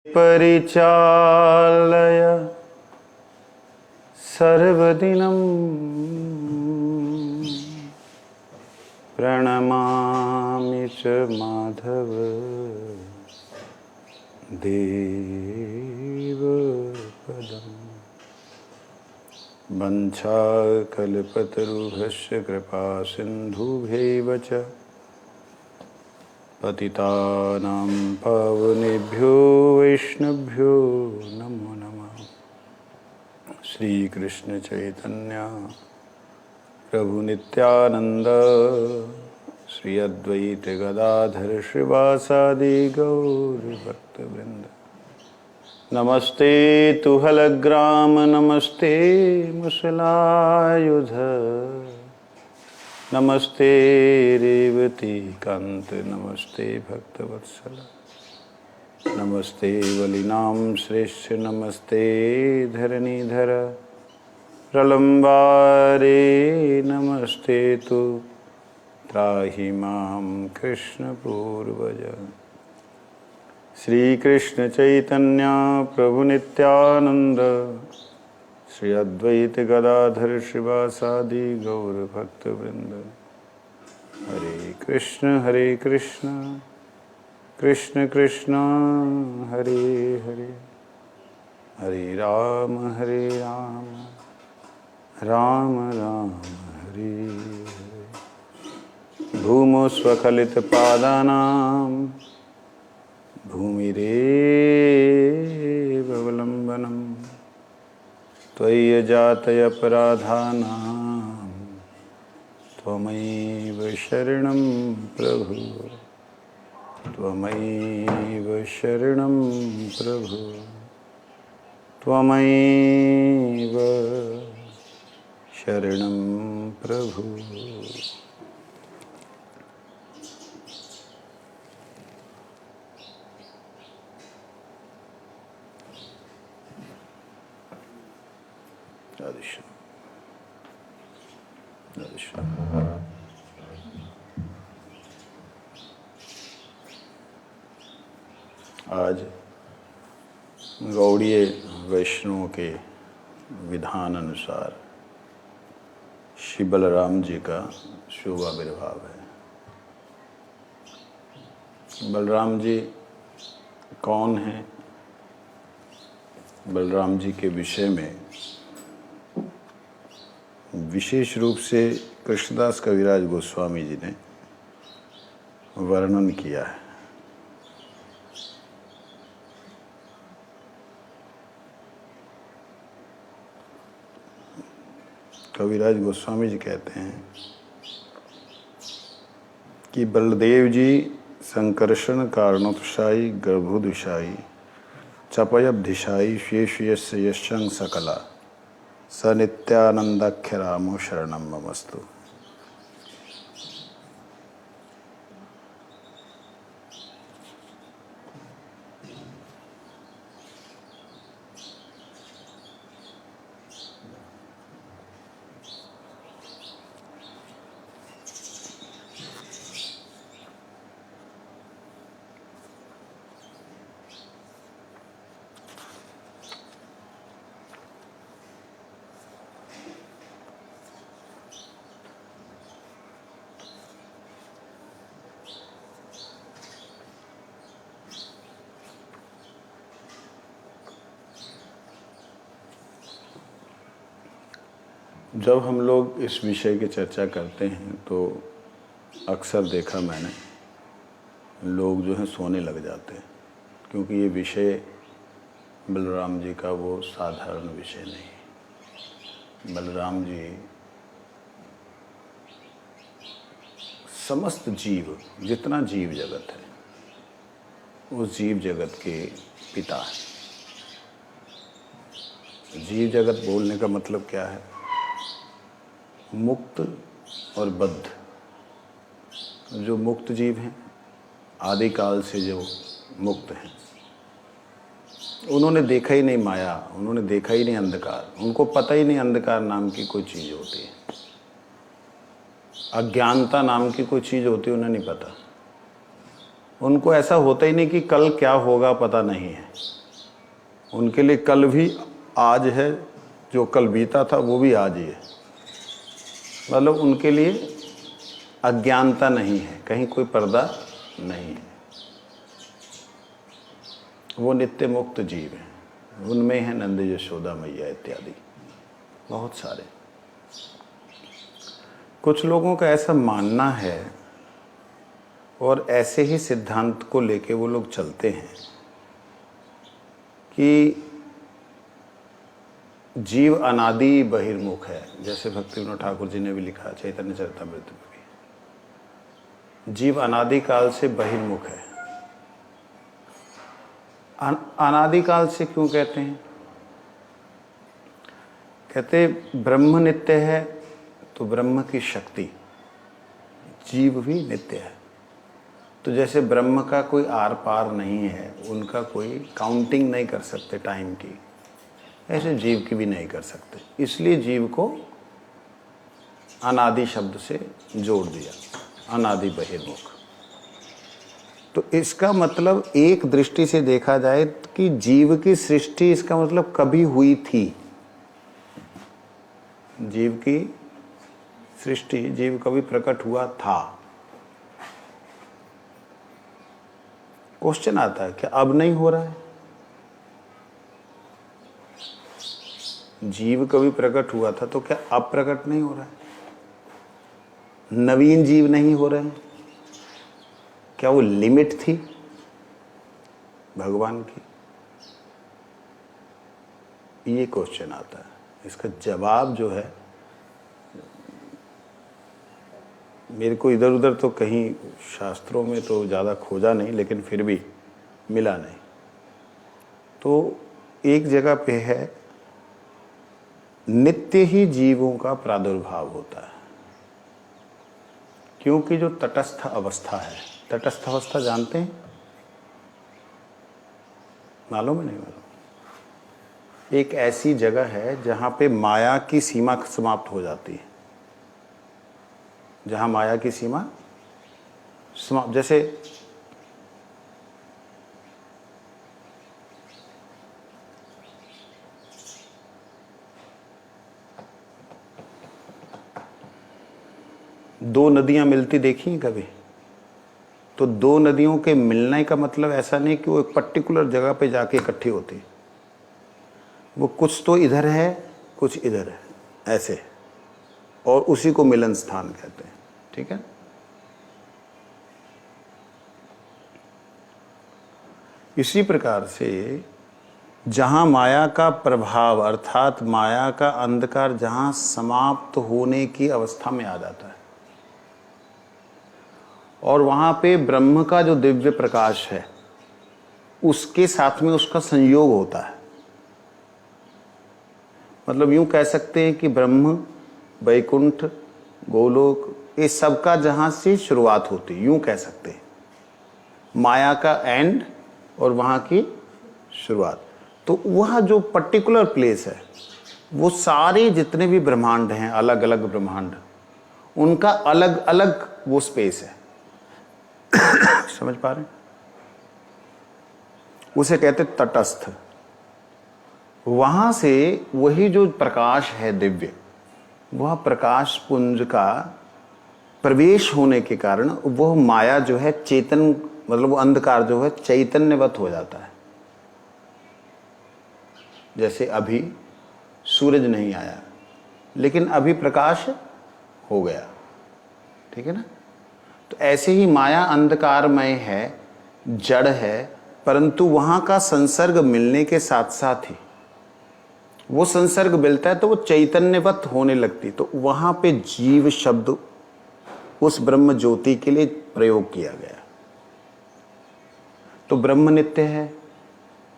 परिचालय सर्वदिनं प्रणमामि च माधव देवपदम्। वंशाकल्पतरुभ्यश्च कृपा सिन्धुभ्यैव च पतितानां पावनेभ्यो वैष्णवभ्यो नमो नमः। श्रीकृष्ण चैतन्य प्रभु नित्यानंद श्री अद्वैत गदाधर श्रीवासादि गौर भक्तवृंद। नमस्ते तुहलग्राम नमस्ते मुसलायुध नमस्ते रेवती कांत नमस्ते भक्तवत्सल नमस्ते वलिनाम श्रेष्ठ नमस्ते धरणीधर प्रलंबारे नमस्ते तु त्राहि मां कृष्ण पूर्वज। श्री कृष्ण चैतन्य प्रभु नित्यानंद श्री अद्वैत गदाधर श्रीवासादि गौर भक्तवृंद। हरे कृष्ण कृष्ण कृष्ण हरे हरे हरे राम राम राम हरे हरे। भूमौ स्वखलितपादानां भूमिरेव अवलम्बनम् त्वय्यजातयपराधानां त्वमैव शरणं प्रभु त्वमैव शरणं प्रभु त्वमैव शरणं प्रभु। आज गौड़ीय वैष्णवों के विधान अनुसार श्री बलराम जी का शुभ आविर्भाव है। बलराम जी कौन हैं? बलराम जी के विषय में विशेष रूप से कृष्णदास कविराज गोस्वामी जी ने वर्णन किया है। कविराज गोस्वामी जी कहते हैं कि बलदेव जी संकर्षण कारणोत्साही गर्भोदुषाई चपयब्धिशाई शेष यशं सकला स नित्यानंदाख्य रामो शरणं ममस्तु। जब हम लोग इस विषय की चर्चा करते हैं तो अक्सर देखा मैंने लोग जो हैं सोने लग जाते हैं, क्योंकि ये विषय बलराम जी का वो साधारण विषय नहीं। बलराम जी समस्त जीव, जितना जीव जगत है उस जीव जगत के पिता है। जीव जगत बोलने का मतलब क्या है? मुक्त और बद्ध। जो मुक्त जीव हैं, आदिकाल से जो मुक्त हैं, उन्होंने देखा ही नहीं माया, उन्होंने देखा ही नहीं अंधकार, उनको पता ही नहीं अंधकार नाम की कोई चीज़ होती है, अज्ञानता नाम की कोई चीज़ होती है उन्हें नहीं पता। उनको ऐसा होता ही नहीं कि कल क्या होगा पता नहीं है। उनके लिए कल भी आज है, जो कल बीता था वो भी आज ही है। मतलब उनके लिए अज्ञानता नहीं है, कहीं कोई पर्दा नहीं है। वो नित्य मुक्त जीव हैं। उनमें है नंद यशोदा मैया इत्यादि बहुत सारे। कुछ लोगों का ऐसा मानना है और ऐसे ही सिद्धांत को लेके वो लोग चलते हैं कि जीव अनादि बहिर्मुख है। जैसे भक्ति विनोद ठाकुर जी ने भी लिखा चैतन्य चरितामृत में भी, जीव अनादि काल से बहिर्मुख है। अनादि काल से क्यों कहते हैं? कहते ब्रह्म नित्य है तो ब्रह्म की शक्ति, जीव भी नित्य है। तो जैसे ब्रह्म का कोई आर पार नहीं है, उनका कोई काउंटिंग नहीं कर सकते टाइम की, ऐसे जीव की भी नहीं कर सकते। इसलिए जीव को अनादि शब्द से जोड़ दिया, अनादि बहिर्मुख। तो इसका मतलब एक दृष्टि से देखा जाए कि जीव की सृष्टि, इसका मतलब कभी हुई थी। जीव की सृष्टि, जीव कभी प्रकट हुआ था। क्वेश्चन आता है कि अब नहीं हो रहा है? जीव कभी प्रकट हुआ था तो क्या अब प्रकट नहीं हो रहा है? नवीन जीव नहीं हो रहे हैं? क्या वो लिमिट थी भगवान की? ये क्वेश्चन आता है। इसका जवाब जो है, मेरे को इधर उधर तो कहीं शास्त्रों में तो ज़्यादा खोजा नहीं, लेकिन फिर भी मिला नहीं। तो एक जगह पे है, नित्य ही जीवों का प्रादुर्भाव होता है। क्योंकि जो तटस्थ अवस्था है, तटस्थ अवस्था जानते हैं? मालूम है नहीं मालूम? एक ऐसी जगह है जहाँ पे माया की सीमा समाप्त हो जाती है। जहाँ माया की सीमा समाप्त, जैसे दो नदियाँ मिलती देखी हैं कभी? तो दो नदियों के मिलने का मतलब ऐसा नहीं कि वो एक पर्टिकुलर जगह पे जाके इकट्ठी होती। वो कुछ तो इधर है, कुछ इधर है, ऐसे, और उसी को मिलन स्थान कहते हैं। ठीक है? इसी प्रकार से जहां माया का प्रभाव अर्थात माया का अंधकार जहां समाप्त होने की अवस्था में आ जाता है और वहां पे ब्रह्म का जो दिव्य प्रकाश है उसके साथ में उसका संयोग होता है। मतलब यूं कह सकते हैं कि ब्रह्म, वैकुंठ, गोलोक, ये सबका जहां से शुरुआत होती है, यूं कह सकते हैं। माया का एंड और वहां की शुरुआत। तो वह जो पर्टिकुलर प्लेस है, वो सारे जितने भी ब्रह्मांड हैं, अलग अलग ब्रह्मांड, उनका अलग अलग वो स्पेस है। समझ पा रहे हैं? उसे कहते तटस्थ। वहां से वही जो प्रकाश है दिव्य, वह प्रकाश पुंज का प्रवेश होने के कारण वह माया जो है चेतन, मतलब वो अंधकार जो है चैतन्यवत हो जाता है। जैसे अभी सूरज नहीं आया लेकिन अभी प्रकाश हो गया। ठीक है ना? तो ऐसे ही माया अंधकारमय है, जड़ है, परंतु वहां का संसर्ग मिलने के साथ साथ ही वो संसर्ग मिलता है तो वो चैतन्यवत होने लगती। तो वहां पे जीव शब्द उस ब्रह्म ज्योति के लिए प्रयोग किया गया। तो ब्रह्म नित्य है,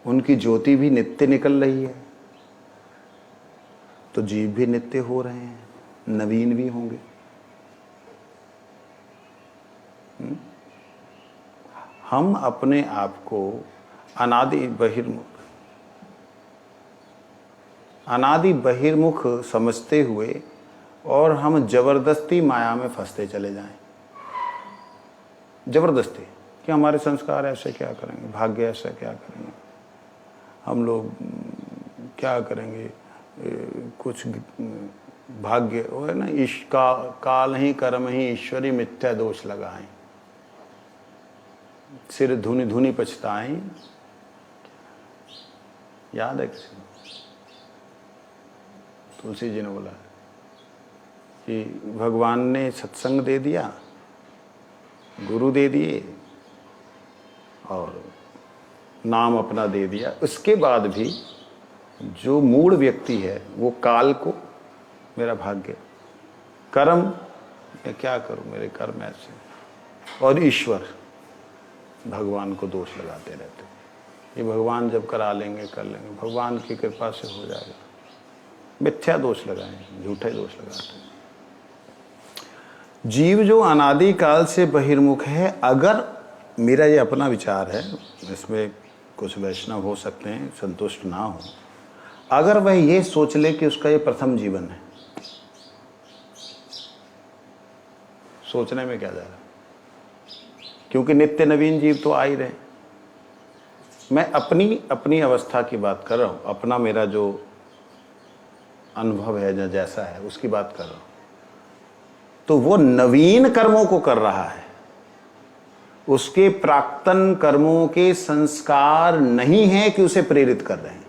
उनकी ज्योति भी नित्य निकल रही है, तो जीव भी नित्य हो रहे हैं, नवीन भी होंगे। हम अपने आप को अनादि बहिर्मुख समझते हुए और हम जबरदस्ती माया में फंसते चले जाएं। जबरदस्ती कि हमारे संस्कार ऐसे क्या करेंगे, भाग्य ऐसा क्या करेंगे, हम लोग क्या करेंगे, कुछ भाग्य वो है ना, काल ही कर्म ही ईश्वरी मिथ्या दोष लगाएं, सिर धुनी धुनी पछताएं। याद है किसी को? तुलसी जी ने बोला कि भगवान ने सत्संग दे दिया, गुरु दे दिए और नाम अपना दे दिया, उसके बाद भी जो मूढ़ व्यक्ति है वो काल को, मेरा भाग्य, कर्म मैं क्या करूं, मेरे कर्म ऐसे, और ईश्वर भगवान को दोष लगाते रहते। ये भगवान जब करा लेंगे कर लेंगे, भगवान की कृपा से हो जाएगा। मिथ्या दोष लगाएं, झूठे दोष लगाते हैं। जीव जो अनादि काल से बहिर्मुख है, अगर मेरा ये अपना विचार है, इसमें कुछ वैष्णव हो सकते हैं संतुष्ट ना हो, अगर वह ये सोच ले कि उसका ये प्रथम जीवन है, सोचने में क्या जा रहा है, क्योंकि नित्य नवीन जीव तो आ ही रहे। मैं अपनी अवस्था की बात कर रहा हूँ, अपना मेरा जो अनुभव है, जैसा है उसकी बात कर रहा हूँ। तो वो नवीन कर्मों को कर रहा है, उसके प्राक्तन कर्मों के संस्कार नहीं है कि उसे प्रेरित कर रहे हैं।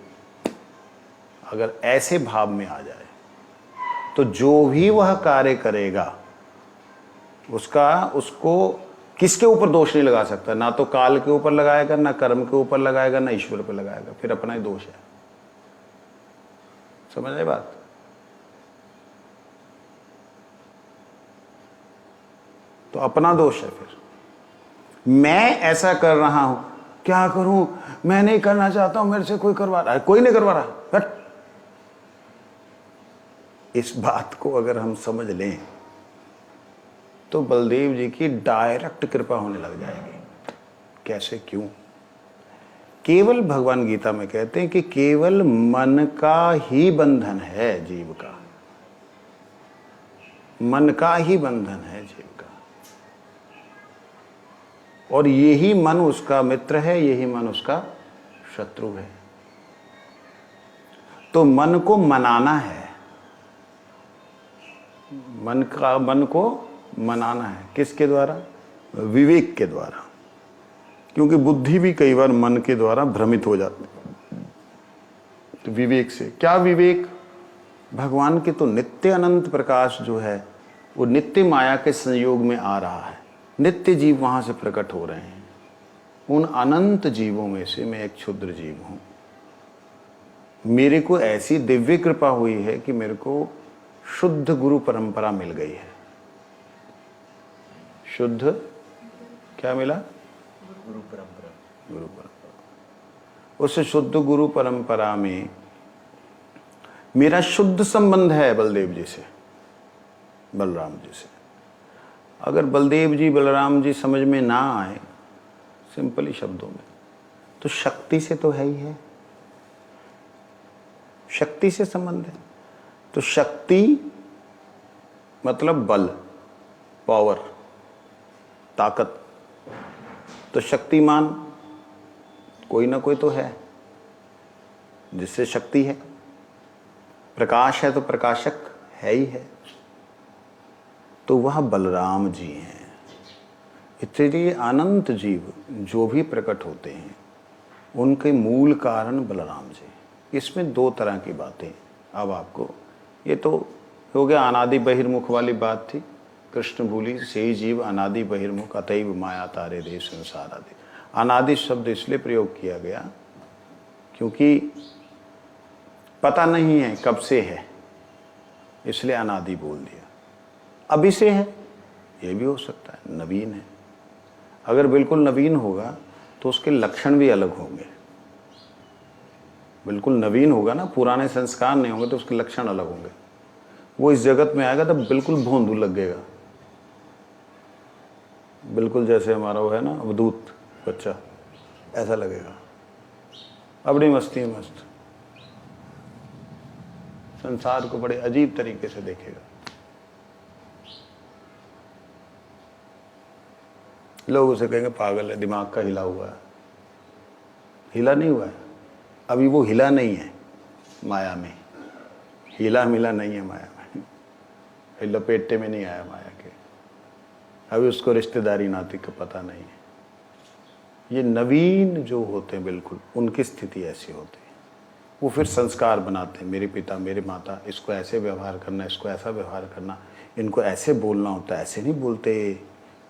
अगर ऐसे भाव में आ जाए तो जो भी वह कार्य करेगा उसको किसके ऊपर दोष नहीं लगा सकता, ना तो काल के ऊपर लगाएगा, ना कर्म के ऊपर लगाएगा, ना ईश्वर पे लगाएगा, फिर अपना ही दोष है। समझ आए बात? तो अपना दोष है। फिर मैं ऐसा कर रहा हूं, क्या करूं, मैं नहीं करना चाहता हूं, मेरे से कोई करवा रहा है, कोई नहीं करवा रहा, हट। इस बात को अगर हम समझ लें तो बलदेव जी की डायरेक्ट कृपा होने लग जाएगी। कैसे, क्यों? केवल भगवान गीता में कहते हैं कि केवल मन का ही बंधन है जीव का, मन का ही बंधन है जीव का, और यही मन उसका मित्र है, यही मन उसका शत्रु है। तो मन को मनाना है, मन को मनाना है। किसके द्वारा? विवेक के द्वारा, क्योंकि बुद्धि भी कई बार मन के द्वारा भ्रमित हो जाती है। तो विवेक से क्या? विवेक भगवान के तो नित्य अनंत प्रकाश जो है वो नित्य माया के संयोग में आ रहा है, नित्य जीव वहां से प्रकट हो रहे हैं। उन अनंत जीवों में से मैं एक क्षुद्र जीव हूं। मेरे को ऐसी दिव्य कृपा हुई है कि मेरे को शुद्ध गुरु परंपरा मिल गई है। शुद्ध क्या मिला? गुरु परंपरा। गुरु परंपरा। उस शुद्ध गुरु परंपरा में मेरा शुद्ध संबंध है बलदेव जी से, बलराम जी से। अगर बलदेव जी बलराम जी समझ में ना आए सिंपली शब्दों में, तो शक्ति से तो है ही है, शक्ति से संबंध है। तो शक्ति मतलब बल, पावर, ताकत। तो शक्तिमान कोई ना कोई तो है जिससे शक्ति है। प्रकाश है तो प्रकाशक है ही है। तो वह बलराम जी हैं। इतने अनंत जीव जो भी प्रकट होते हैं उनके मूल कारण बलराम जी। इसमें दो तरह की बातें अब आपको, ये तो हो गया अनादि बहिर्मुख वाली बात थी। कृष्ण भूली से ही जीव अनादि बहिर्मुख अतैव माया तारे दे संसार आदि। अनादि शब्द इसलिए प्रयोग किया गया क्योंकि पता नहीं है कब से है, इसलिए अनादि बोल दिया। अभी से है, ये भी हो सकता है, नवीन है। अगर बिल्कुल नवीन होगा तो उसके लक्षण भी अलग होंगे। बिल्कुल नवीन होगा ना, पुराने संस्कार नहीं होंगे तो उसके लक्षण अलग होंगे। वो इस जगत में आएगा तब बिल्कुल भोंदू लगेगा, बिल्कुल जैसे हमारा वो है ना अवधूत बच्चा, ऐसा लगेगा। अपनी मस्ती में मस्त, संसार को बड़े अजीब तरीके से देखेगा। लोग उसे कहेंगे पागल है, दिमाग का हिला हुआ है। हिला नहीं हुआ है, अभी वो हिला नहीं है माया में, हिला मिला नहीं है माया में, लपेटे में नहीं आया माया के, अभी उसको रिश्तेदारी नाती का पता नहीं है। ये नवीन जो होते हैं बिल्कुल, उनकी स्थिति ऐसी होती है। वो फिर संस्कार बनाते हैं, मेरे पिता मेरे माता, इसको ऐसे व्यवहार करना, इसको ऐसा व्यवहार करना, इनको ऐसे बोलना होता है, ऐसे नहीं बोलते।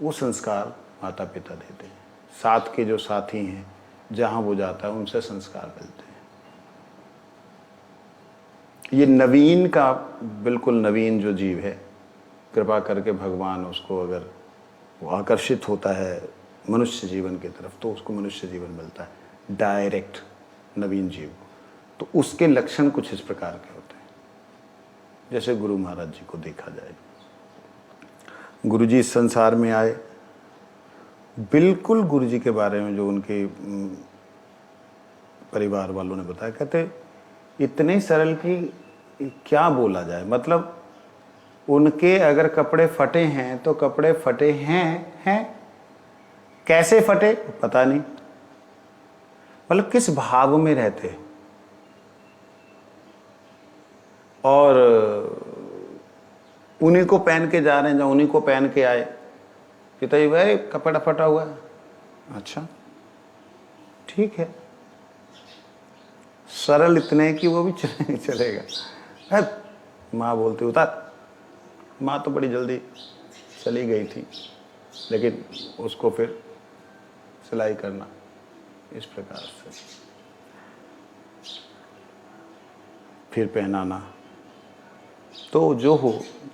वो संस्कार माता पिता देते हैं। साथ के जो साथी हैं, जहाँ वो जाता है उनसे संस्कार मिलते हैं। ये नवीन का, बिल्कुल नवीन जो जीव है, कृपा करके भगवान उसको, अगर वो आकर्षित होता है मनुष्य जीवन की तरफ, तो उसको मनुष्य जीवन मिलता है डायरेक्ट, नवीन जीव। तो उसके लक्षण कुछ इस प्रकार के होते हैं। जैसे गुरु महाराज जी को देखा जाए, गुरु जी इस संसार में आए, बिल्कुल गुरु जी के बारे में जो उनके परिवार वालों ने बताया, कहते इतने सरल कि क्या बोला जाए। मतलब उनके अगर कपड़े फटे हैं तो कपड़े फटे हैं, कैसे फटे पता नहीं, मतलब किस भाव में रहते, और उन्हीं को पहन के जा रहे हैं, जहाँ उन्हीं को पहन के आए। पिताजी भाई कपड़ा फटा हुआ है, अच्छा ठीक है। सरल इतने कि वो भी चलेगा। माँ बोलती उतार, माँ तो बड़ी जल्दी चली गई थी, लेकिन उसको फिर सिलाई करना इस प्रकार से, फिर पहनाना। तो जो हो,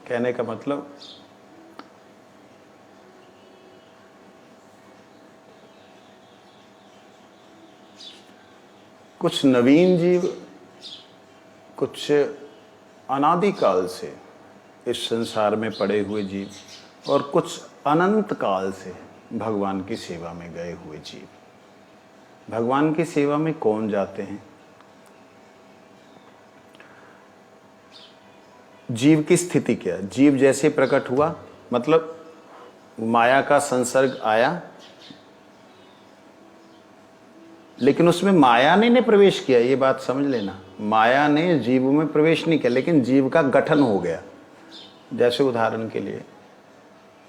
कहने का मतलब कुछ नवीन जीव, कुछ अनादिकाल से इस संसार में पड़े हुए जीव, और कुछ अनंत काल से भगवान की सेवा में गए हुए जीव। भगवान की सेवा में कौन जाते हैं? जीव की स्थिति क्या है? जीव जैसे प्रकट हुआ, मतलब माया का संसर्ग आया, लेकिन उसमें माया ने प्रवेश किया, ये बात समझ लेना। माया ने जीव में प्रवेश नहीं किया, लेकिन जीव का गठन हो गया। जैसे उदाहरण के लिए,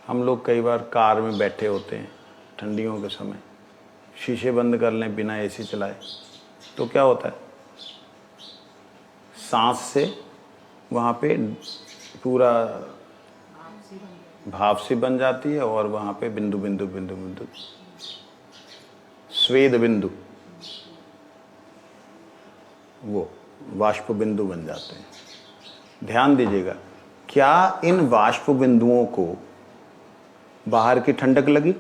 हम लोग कई बार कार में बैठे होते हैं ठंडियों के समय, शीशे बंद कर लें बिना एसी चलाए, तो क्या होता है, सांस से वहाँ पे पूरा भाप सी बन जाती है, और वहाँ पे बिंदु बिंदु बिंदु बिंदु, स्वेद बिंदु, वो वाष्प बिंदु बन जाते हैं। ध्यान दीजिएगा, क्या इन वाष्प बिंदुओं को बाहर की ठंडक लगी?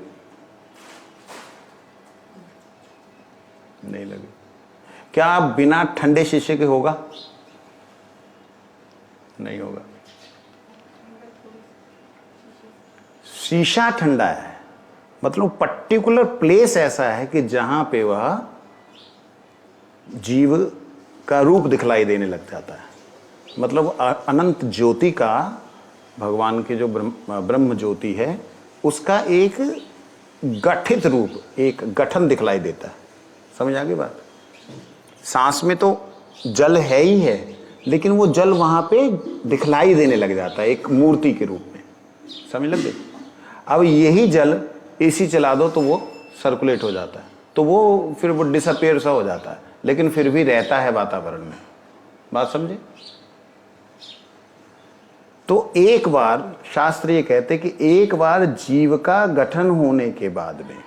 नहीं लगी। क्या बिना ठंडे शीशे के होगा? नहीं होगा। शीशा ठंडा है, मतलब पर्टिकुलर प्लेस ऐसा है कि जहां पे वह जीव का रूप दिखलाई देने लग जाता है। मतलब अनंत ज्योति का, भगवान की जो ब्रह्म ज्योति है, उसका एक गठित रूप, एक गठन दिखलाई देता है। समझ आ गई बात? सांस में तो जल है ही है, लेकिन वो जल वहां पे दिखलाई देने लग जाता है एक मूर्ति के रूप में। समझ लग गई? अब यही जल एसी चला दो तो वो सर्कुलेट हो जाता है, तो वो फिर वो डिसअपियर सा हो जाता है, लेकिन फिर भी रहता है वातावरण में। बात समझे? तो एक बार शास्त्र ये कहते कि एक बार जीव का गठन होने के बाद में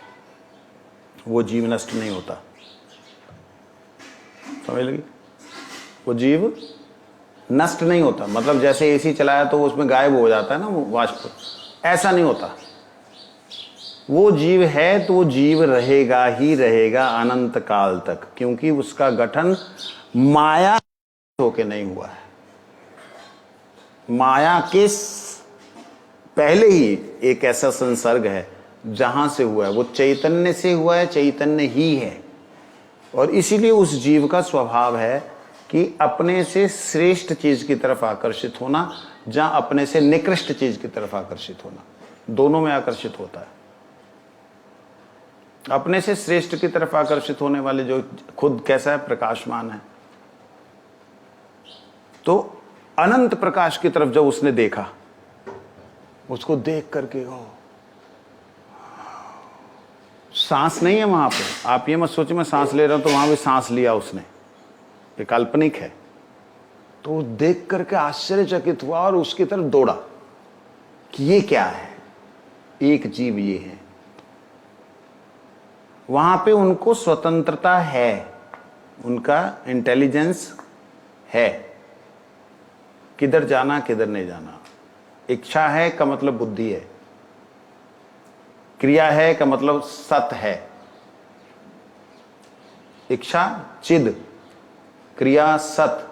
वो जीव नष्ट नहीं होता। समझ लगी? वो जीव नष्ट नहीं होता, मतलब जैसे एसी चलाया तो उसमें गायब हो जाता है ना वो वाष्प, ऐसा नहीं होता। वो जीव है तो वो जीव रहेगा ही रहेगा अनंत काल तक, क्योंकि उसका गठन माया होके नहीं हुआ है। माया के पहले ही एक ऐसा संसर्ग है जहां से हुआ है, वो चैतन्य से हुआ है, चैतन्य ही है। और इसीलिए उस जीव का स्वभाव है कि अपने से श्रेष्ठ चीज की तरफ आकर्षित होना, जहां अपने से निकृष्ट चीज की तरफ आकर्षित होना, दोनों में आकर्षित होता है। अपने से श्रेष्ठ की तरफ आकर्षित होने वाले, जो खुद कैसा है, प्रकाशमान है। तो अनंत प्रकाश की तरफ जब उसने देखा, उसको देख करके सांस नहीं है वहां पे। आप ये मत सोचिए मैं सांस ले रहा हूं, तो वहां भी सांस लिया उसने, ये काल्पनिक है। तो देख करके आश्चर्यचकित हुआ और उसकी तरफ दौड़ा कि ये क्या है, एक जीव ये है। वहां पे उनको स्वतंत्रता है, उनका इंटेलिजेंस है, किधर जाना किधर नहीं जाना। इच्छा है का मतलब बुद्धि है, क्रिया है का मतलब सत है। इच्छा चिद, क्रिया सत,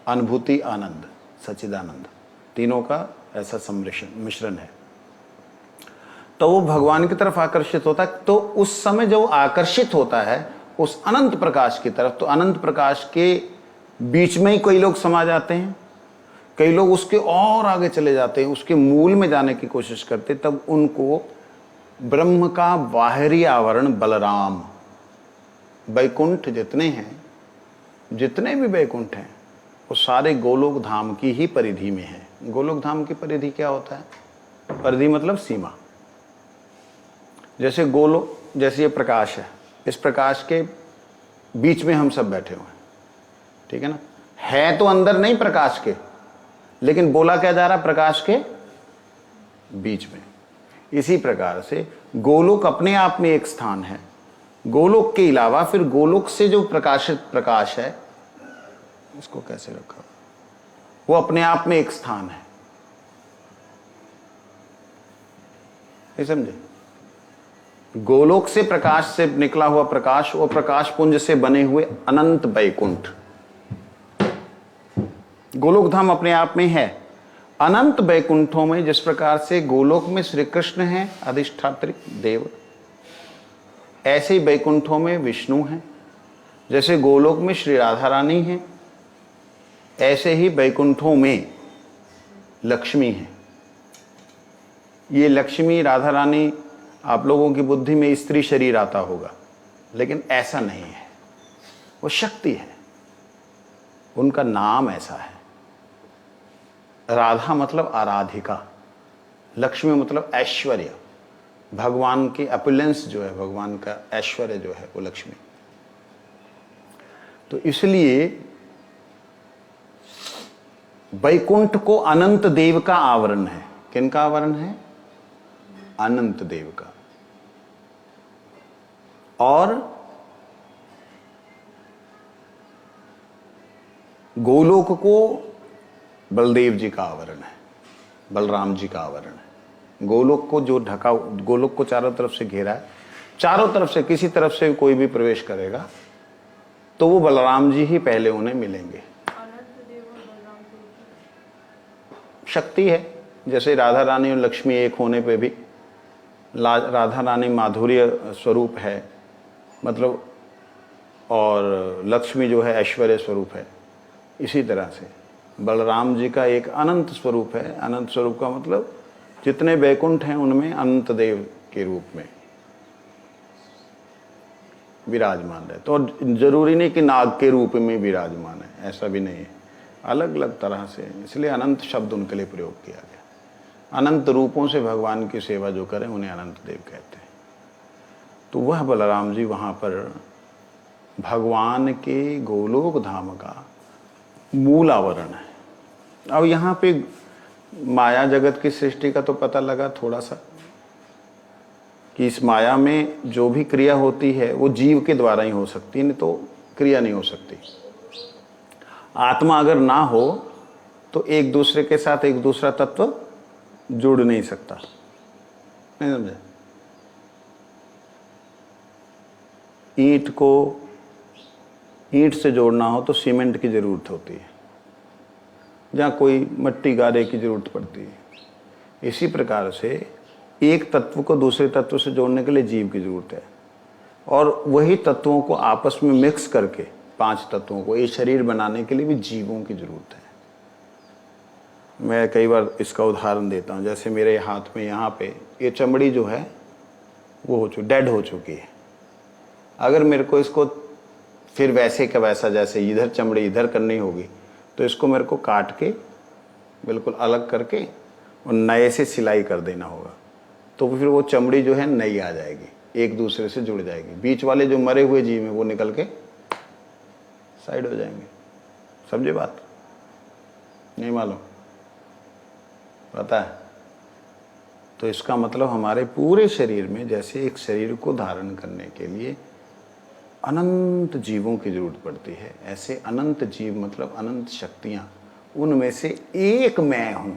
अनुभूति आनंद, सच्चिदानंद, तीनों का ऐसा मिश्रण है। तो वो भगवान की तरफ आकर्षित होता है। तो उस समय जब वो आकर्षित होता है उस अनंत प्रकाश की तरफ, तो अनंत प्रकाश के बीच में ही कई लोग समा जाते हैं, कई लोग उसके और आगे चले जाते हैं, उसके मूल में जाने की कोशिश करते। तब उनको ब्रह्म का बाहरी आवरण बलराम, वैकुंठ जितने हैं, जितने भी वैकुंठ हैं, वो सारे गोलोक धाम की ही परिधि में है। गोलोक धाम की परिधि क्या होता है? परिधि मतलब सीमा। जैसे गोलोक, जैसे ये प्रकाश है, इस प्रकाश के बीच में हम सब बैठे हुए हैं, ठीक है ना। है तो अंदर नहीं प्रकाश के, लेकिन बोला क्या जा रहा, प्रकाश के बीच में। इसी प्रकार से गोलोक अपने आप में एक स्थान है। गोलोक के अलावा फिर गोलोक से जो प्रकाशित प्रकाश है, इसको कैसे रखा, वो अपने आप में एक स्थान है। ये समझे? गोलोक से प्रकाश से निकला हुआ प्रकाश, वो प्रकाश पुंज से बने हुए अनंत वैकुंठ, गोलोक धाम अपने आप में है। अनंत वैकुंठों में जिस प्रकार से गोलोक में श्री कृष्ण हैं अधिष्ठात्री देव, ऐसे ही वैकुंठों में विष्णु हैं। जैसे गोलोक में श्री राधा रानी हैं, ऐसे ही वैकुंठों में लक्ष्मी है। ये लक्ष्मी राधा रानी, आप लोगों की बुद्धि में स्त्री शरीर आता होगा, लेकिन ऐसा नहीं है, वो शक्ति है, उनका नाम ऐसा है। राधा मतलब आराधिका, लक्ष्मी मतलब ऐश्वर्य, भगवान की अपुलेंस जो है, भगवान का ऐश्वर्य जो है वो लक्ष्मी। तो इसलिए वैकुंठ को अनंत देव का आवरण है। किनका आवरण है? अनंत देव का। और गोलोक को बलदेव जी का आवरण है, बलराम जी का आवरण है। गोलोक को जो ढका, गोलोक को चारों तरफ से घेरा है, चारों तरफ से किसी तरफ से कोई भी प्रवेश करेगा तो वो बलराम जी ही पहले उन्हें मिलेंगे। शक्ति है। जैसे राधा रानी और लक्ष्मी एक होने पे भी राधा रानी माधुर्य स्वरूप है, मतलब, और लक्ष्मी जो है ऐश्वर्य स्वरूप है। इसी तरह से बलराम जी का एक अनंत स्वरूप है। अनंत स्वरूप का मतलब जितने वैकुंठ हैं उनमें अनंत देव के रूप में विराजमान है। तो जरूरी नहीं कि नाग के रूप में विराजमान है, ऐसा भी नहीं है, अलग अलग तरह से। इसलिए अनंत शब्द उनके लिए प्रयोग किया गया। अनंत रूपों से भगवान की सेवा जो करें उन्हें अनंत देव कहते हैं। तो वह बलराम जी वहाँ पर भगवान के गोलोक धाम का मूल आवरण है। अब यहाँ पे माया जगत की सृष्टि का तो पता लगा थोड़ा सा, कि इस माया में जो भी क्रिया होती है वो जीव के द्वारा ही हो सकती है, नहीं तो क्रिया नहीं हो सकती। आत्मा अगर ना हो तो एक दूसरे के साथ एक दूसरा तत्व जुड़ नहीं सकता। नहीं समझे? ईंट को ईंट से जोड़ना हो तो सीमेंट की जरूरत होती है, जहाँ कोई मट्टी गारे की जरूरत पड़ती है। इसी प्रकार से एक तत्व को दूसरे तत्व से जोड़ने के लिए जीव की जरूरत है, और वही तत्वों को आपस में मिक्स करके 5 तत्वों को एक शरीर बनाने के लिए भी जीवों की जरूरत है। मैं कई बार इसका उदाहरण देता हूँ। जैसे मेरे हाथ में यहाँ पे ये चमड़ी जो है वो हो चुकी, डेड हो चुकी है। अगर मेरे को इसको फिर वैसे का वैसा, जैसे इधर चमड़ी इधर करनी होगी, तो इसको मेरे को काट के बिल्कुल अलग करके और नए से सिलाई कर देना होगा, तो फिर वो चमड़ी जो है नई आ जाएगी, एक दूसरे से जुड़ जाएगी। बीच वाले जो मरे हुए जीव हैं वो निकल के साइड हो जाएंगे। समझे बात? नहीं मालूम? पता है? तो इसका मतलब हमारे पूरे शरीर में, जैसे एक शरीर को धारण करने के लिए अनंत जीवों की जरूरत पड़ती है, ऐसे अनंत जीव मतलब अनंत शक्तियां, उनमें से एक मैं हूं,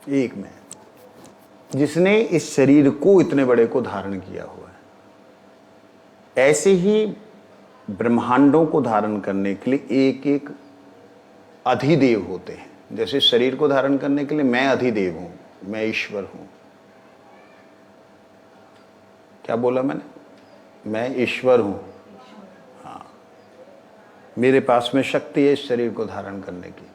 एक मैं, जिसने इस शरीर को इतने बड़े को धारण किया हुआ है। ऐसे ही ब्रह्मांडों को धारण करने के लिए एक एक अधिदेव होते हैं। जैसे शरीर को धारण करने के लिए मैं अधिदेव हूं, मैं ईश्वर हूं। क्या बोला मैंने? मैं ईश्वर हूं। हाँ, मेरे पास में शक्ति है इस शरीर को धारण करने की।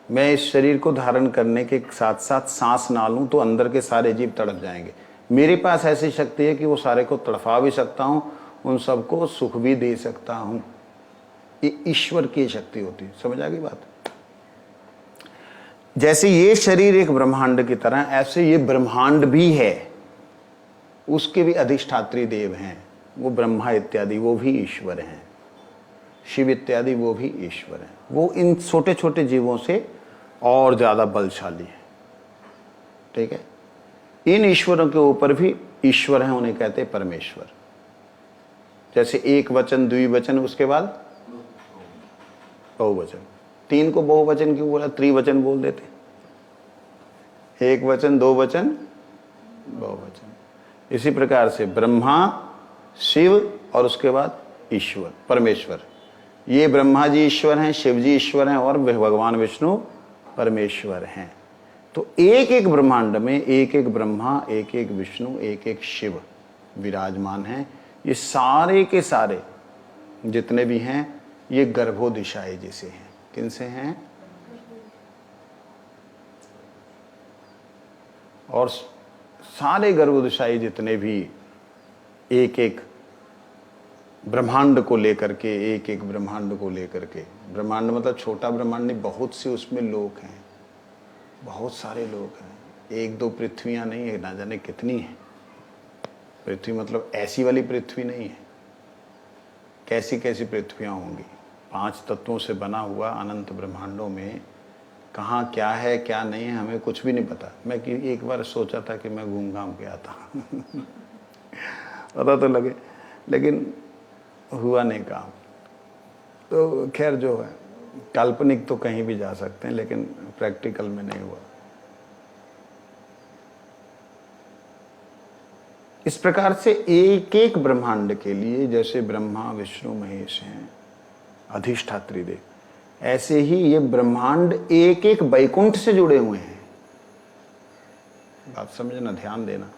मैं इस शरीर को धारण करने के साथ साथ सांस ना लूं तो अंदर के सारे जीव तड़प जाएंगे। मेरे पास ऐसी शक्ति है कि वो सारे को तड़फा भी सकता हूं, उन सबको सुख भी दे सकता हूं। ये ईश्वर की शक्ति होती है। समझ आ गई बात? जैसे ये शरीर एक ब्रह्मांड की तरह, ऐसे ये ब्रह्मांड भी है, उसके भी अधिष्ठात्री देव हैं, वो ब्रह्मा इत्यादि, वो भी ईश्वर हैं। शिव इत्यादि वो भी ईश्वर हैं। वो इन छोटे छोटे जीवों से और ज्यादा बलशाली है। ठीक है? इन ईश्वरों के ऊपर भी ईश्वर हैं, उन्हें कहते हैं परमेश्वर। जैसे एक वचन, द्विवचन, उसके बाद बहुवचन। तीन को बहुवचन क्यों बोला? त्रिवचन बोल देते। एक वचन, दो वचन, बहुवचन। इसी प्रकार से ब्रह्मा, शिव और उसके बाद ईश्वर, परमेश्वर। ये ब्रह्मा जी ईश्वर हैं, शिव जी ईश्वर हैं और भगवान विष्णु परमेश्वर हैं। तो एक एक ब्रह्मांड में एक एक ब्रह्मा, एक एक विष्णु, एक एक शिव विराजमान हैं। ये सारे के सारे जितने भी हैं, ये गर्भोदिशाई जिसे हैं। किनसे हैं? और सारे गर्भोदिशाई जितने भी एक एक ब्रह्मांड को लेकर के, एक एक ब्रह्मांड को लेकर के, ब्रह्मांड मतलब छोटा ब्रह्मांड नहीं, बहुत से उसमें लोक हैं, बहुत सारे लोक हैं। एक दो पृथ्वियां नहीं है, ना जाने कितनी है। पृथ्वी मतलब ऐसी वाली पृथ्वी नहीं है, कैसी कैसी पृथ्वियां होंगी। 5 तत्वों से बना हुआ अनंत ब्रह्मांडों में कहाँ क्या है क्या नहीं है हमें कुछ भी नहीं पता। मैं एक बार सोचा था कि मैं घूम घाम के आता पता तो लगे, लेकिन हुआ नहीं काम। तो खैर जो है, काल्पनिक तो कहीं भी जा सकते हैं, लेकिन प्रैक्टिकल में नहीं हुआ। इस प्रकार से एक एक ब्रह्मांड के लिए, जैसे ब्रह्मा विष्णु महेश हैं अधिष्ठात्री देव, ऐसे ही ये ब्रह्मांड एक एक वैकुंठ से जुड़े हुए हैं। बात समझना, ध्यान देना।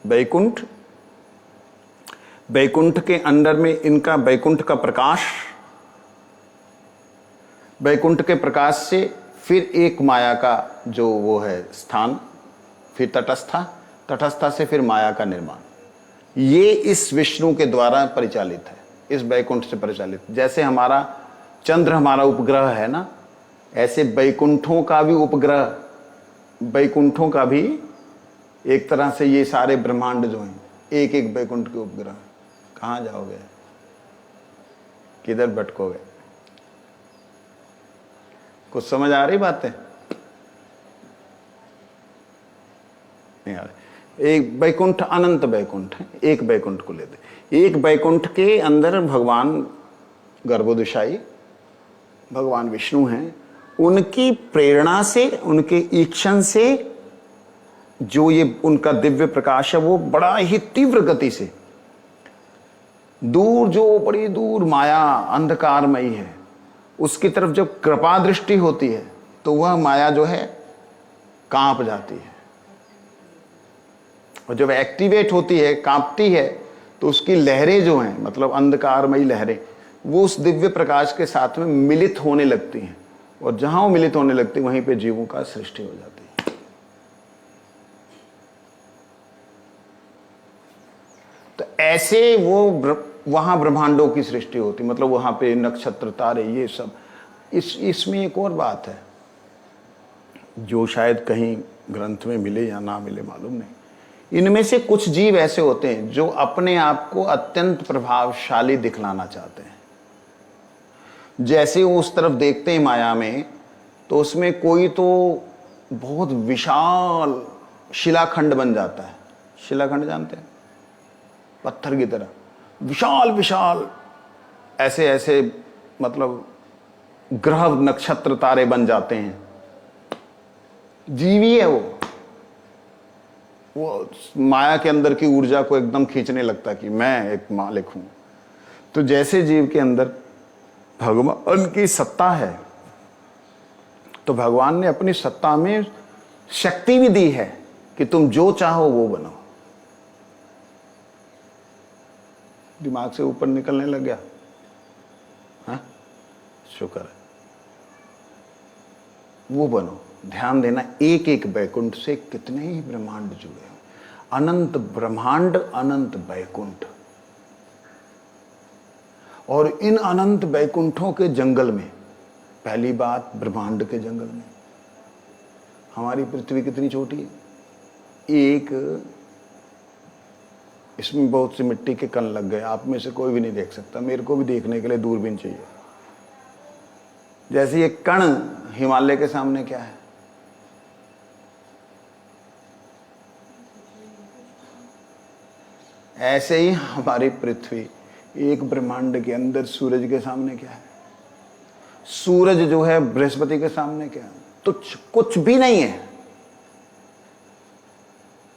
वैकुंठ, वैकुंठ के अंदर में इनका वैकुंठ का प्रकाश, वैकुंठ के प्रकाश से फिर एक माया का जो वो है स्थान, फिर तटस्था, तटस्था से फिर माया का निर्माण। ये इस विष्णु के द्वारा परिचालित है, इस वैकुंठ से परिचालित। जैसे हमारा चंद्र हमारा उपग्रह है ना, ऐसे वैकुंठों का भी उपग्रह, वैकुंठों का भी एक तरह से ये सारे ब्रह्मांड जो हैं एक एक वैकुंठ के उपग्रह। कहाँ जाओगे? किधर भटकोगे? कुछ समझ आ रही बातें? नहीं आ रही। एक वैकुंठ, अनंत वैकुंठ है, एक वैकुंठ को लेते। एक वैकुंठ के अंदर भगवान गर्भोदशाई भगवान विष्णु हैं। उनकी प्रेरणा से, उनके इच्छन से जो ये उनका दिव्य प्रकाश है, वो बड़ा ही तीव्र गति से दूर, जो बड़ी दूर माया अंधकारमयी है, उसकी तरफ जब कृपा दृष्टि होती है तो वह माया जो है कांप जाती है, और जब एक्टिवेट होती है, कांपती है, तो उसकी लहरें जो हैं, मतलब अंधकारमयी लहरें, वो उस दिव्य प्रकाश के साथ में मिलित होने लगती हैं और जहां वो मिलित होने लगती वहीं पे जीवों का सृष्टि हो जाती है। तो ऐसे वो वहां ब्रह्मांडों की सृष्टि होती, मतलब वहां पे नक्षत्र तारे ये सब। इसमें एक और बात है जो शायद कहीं ग्रंथ में मिले या ना मिले मालूम नहीं। इनमें से कुछ जीव ऐसे होते हैं जो अपने आप को अत्यंत प्रभावशाली दिखलाना चाहते हैं। जैसे वो उस तरफ देखते हैं माया में, तो उसमें कोई तो बहुत विशाल शिलाखंड बन जाता है। शिलाखंड जानते हैं? पत्थर की तरह विशाल विशाल ऐसे ऐसे मतलब ग्रह नक्षत्र तारे बन जाते हैं। जीवी है वो माया के अंदर की ऊर्जा को एकदम खींचने लगता कि मैं एक मालिक हूं। तो जैसे जीव के अंदर भगवान की सत्ता है, तो भगवान ने अपनी सत्ता में शक्ति भी दी है कि तुम जो चाहो वो बनो। दिमाग से ऊपर निकलने लग गया? हाँ, शुक्र है। वो बनो। ध्यान देना, एक एक बैकुंठ से कितने ही ब्रह्मांड जुड़े हैं। अनंत ब्रह्मांड, अनंत बैकुंठ। और इन अनंत बैकुंठों के जंगल में, पहली बात ब्रह्मांड के जंगल में, हमारी पृथ्वी कितनी छोटी है। एक इसमें बहुत सी मिट्टी के कण लग गए, आप में से कोई भी नहीं देख सकता। मेरे को भी देखने के लिए दूरबीन चाहिए। जैसे ये कण हिमालय के सामने क्या है? ऐसे ही हमारी पृथ्वी एक ब्रह्मांड के अंदर सूरज के सामने क्या है? सूरज जो है बृहस्पति के सामने क्या है? तुच्छ, कुछ भी नहीं है।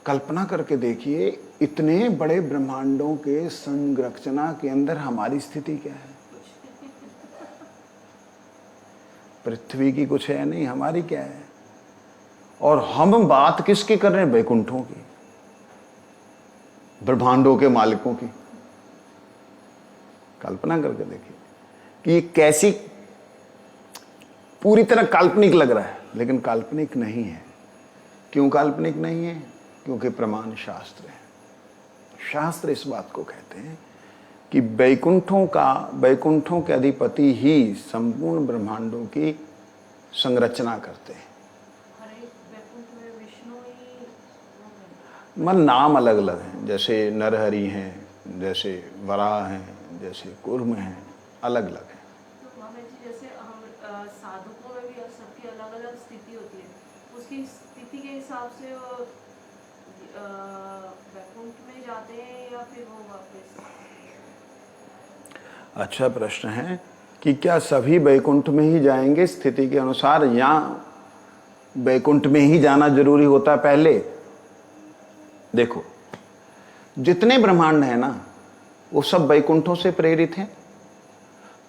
कल्पना करके देखिए, इतने बड़े ब्रह्मांडों के संरचना के अंदर हमारी स्थिति क्या है? पृथ्वी की कुछ है नहीं, हमारी क्या है? और हम बात किसकी कर रहे हैं? बैकुंठों की, ब्रह्मांडों के मालिकों की। कल्पना करके देखिए कि ये कैसी पूरी तरह काल्पनिक लग रहा है, लेकिन काल्पनिक नहीं है। क्यों काल्पनिक नहीं है? क्योंकि प्रमाण शास्त्र है। शास्त्र इस बात को कहते हैं कि बैकुंठों के अधिपति ही संपूर्ण ब्रह्मांडों की संरचना करते हैं। मन नाम अलग अलग हैं, जैसे नरहरि हैं, जैसे वराह हैं, जैसे कूर्म हैं, अलग अलग हैं। तो महाराज जी, जैसे हम साधकों में भी सबकी अलग अलग स्थिति होती है, उसकी स्थिति के हिसाब से वो वैकुंठ में जाते हैं या फिर वो वापस? अच्छा प्रश्न है कि क्या सभी बैकुंठ में ही जाएंगे स्थिति के अनुसार, या बैकुंठ में ही जाना जरूरी होता है पहले? देखो, जितने ब्रह्मांड हैं ना, वो सब बैकुंठों से प्रेरित हैं।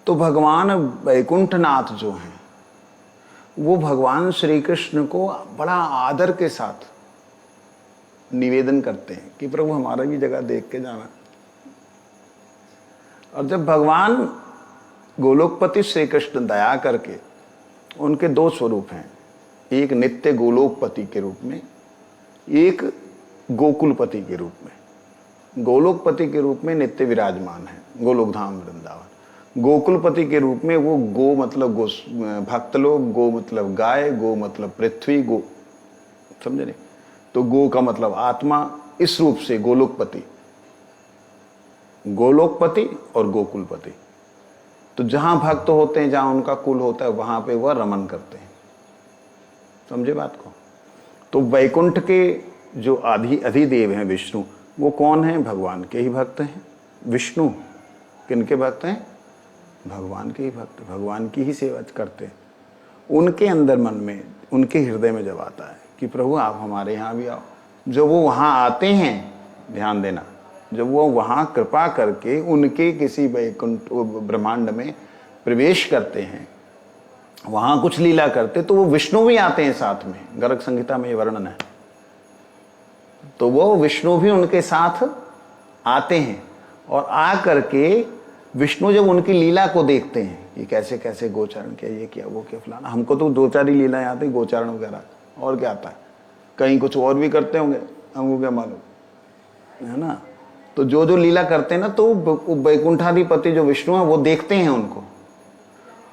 तो भगवान बैकुंठनाथ जो हैं, वो भगवान श्री कृष्ण को बड़ा आदर के साथ निवेदन करते हैं कि प्रभु हमारा भी जगह देख के जाना। और जब भगवान गोलोकपति श्री कृष्ण दया करके, उनके दो स्वरूप हैं, एक नित्य गोलोकपति के रूप में, एक गोकुलपति के रूप में। गोलोकपति के रूप में नित्य विराजमान है गोलोक धाम वृंदावन। गोकुलपति के रूप में वो गो मतलब गो भक्त लोग, गो मतलब गाय, गो मतलब पृथ्वी, गो, समझे नहीं? तो गो का मतलब आत्मा, इस रूप से गोलोकपति, गोलोकपति और गोकुलपति। तो जहां भक्त होते हैं, जहां उनका कुल होता है, वहां पे वह रमन करते हैं। समझे बात को? तो वैकुंठ के जो अधिदेव हैं विष्णु, वो कौन है? भगवान के ही भक्त हैं। विष्णु किनके भक्त हैं? भगवान के ही भक्त, भगवान की ही सेवा करते हैं। उनके अंदर मन में, उनके हृदय में जब आता है कि प्रभु आप हमारे यहाँ भी आओ, जब वो वहाँ आते हैं, ध्यान देना, जब वो वहाँ कृपा करके उनके किसी वैकुंठ ब्रह्मांड में प्रवेश करते हैं, वहाँ कुछ लीला करते, तो वो विष्णु भी आते हैं साथ में। गर्ग संहिता में ये वर्णन है। तो वो विष्णु भी उनके साथ आते हैं और आ करके विष्णु जब उनकी लीला को देखते हैं कि कैसे कैसे गोचारण किया, ये किया, वो किया, फलाना, हमको तो दो चार ही लीलाएं आती, गोचारण वगैरह, और क्या आता है, कहीं कुछ और भी करते होंगे, हमको क्या मालूम, है ना। तो जो जो लीला करते हैं ना, तो वैकुंठाधिपति जो विष्णु है वो देखते हैं उनको,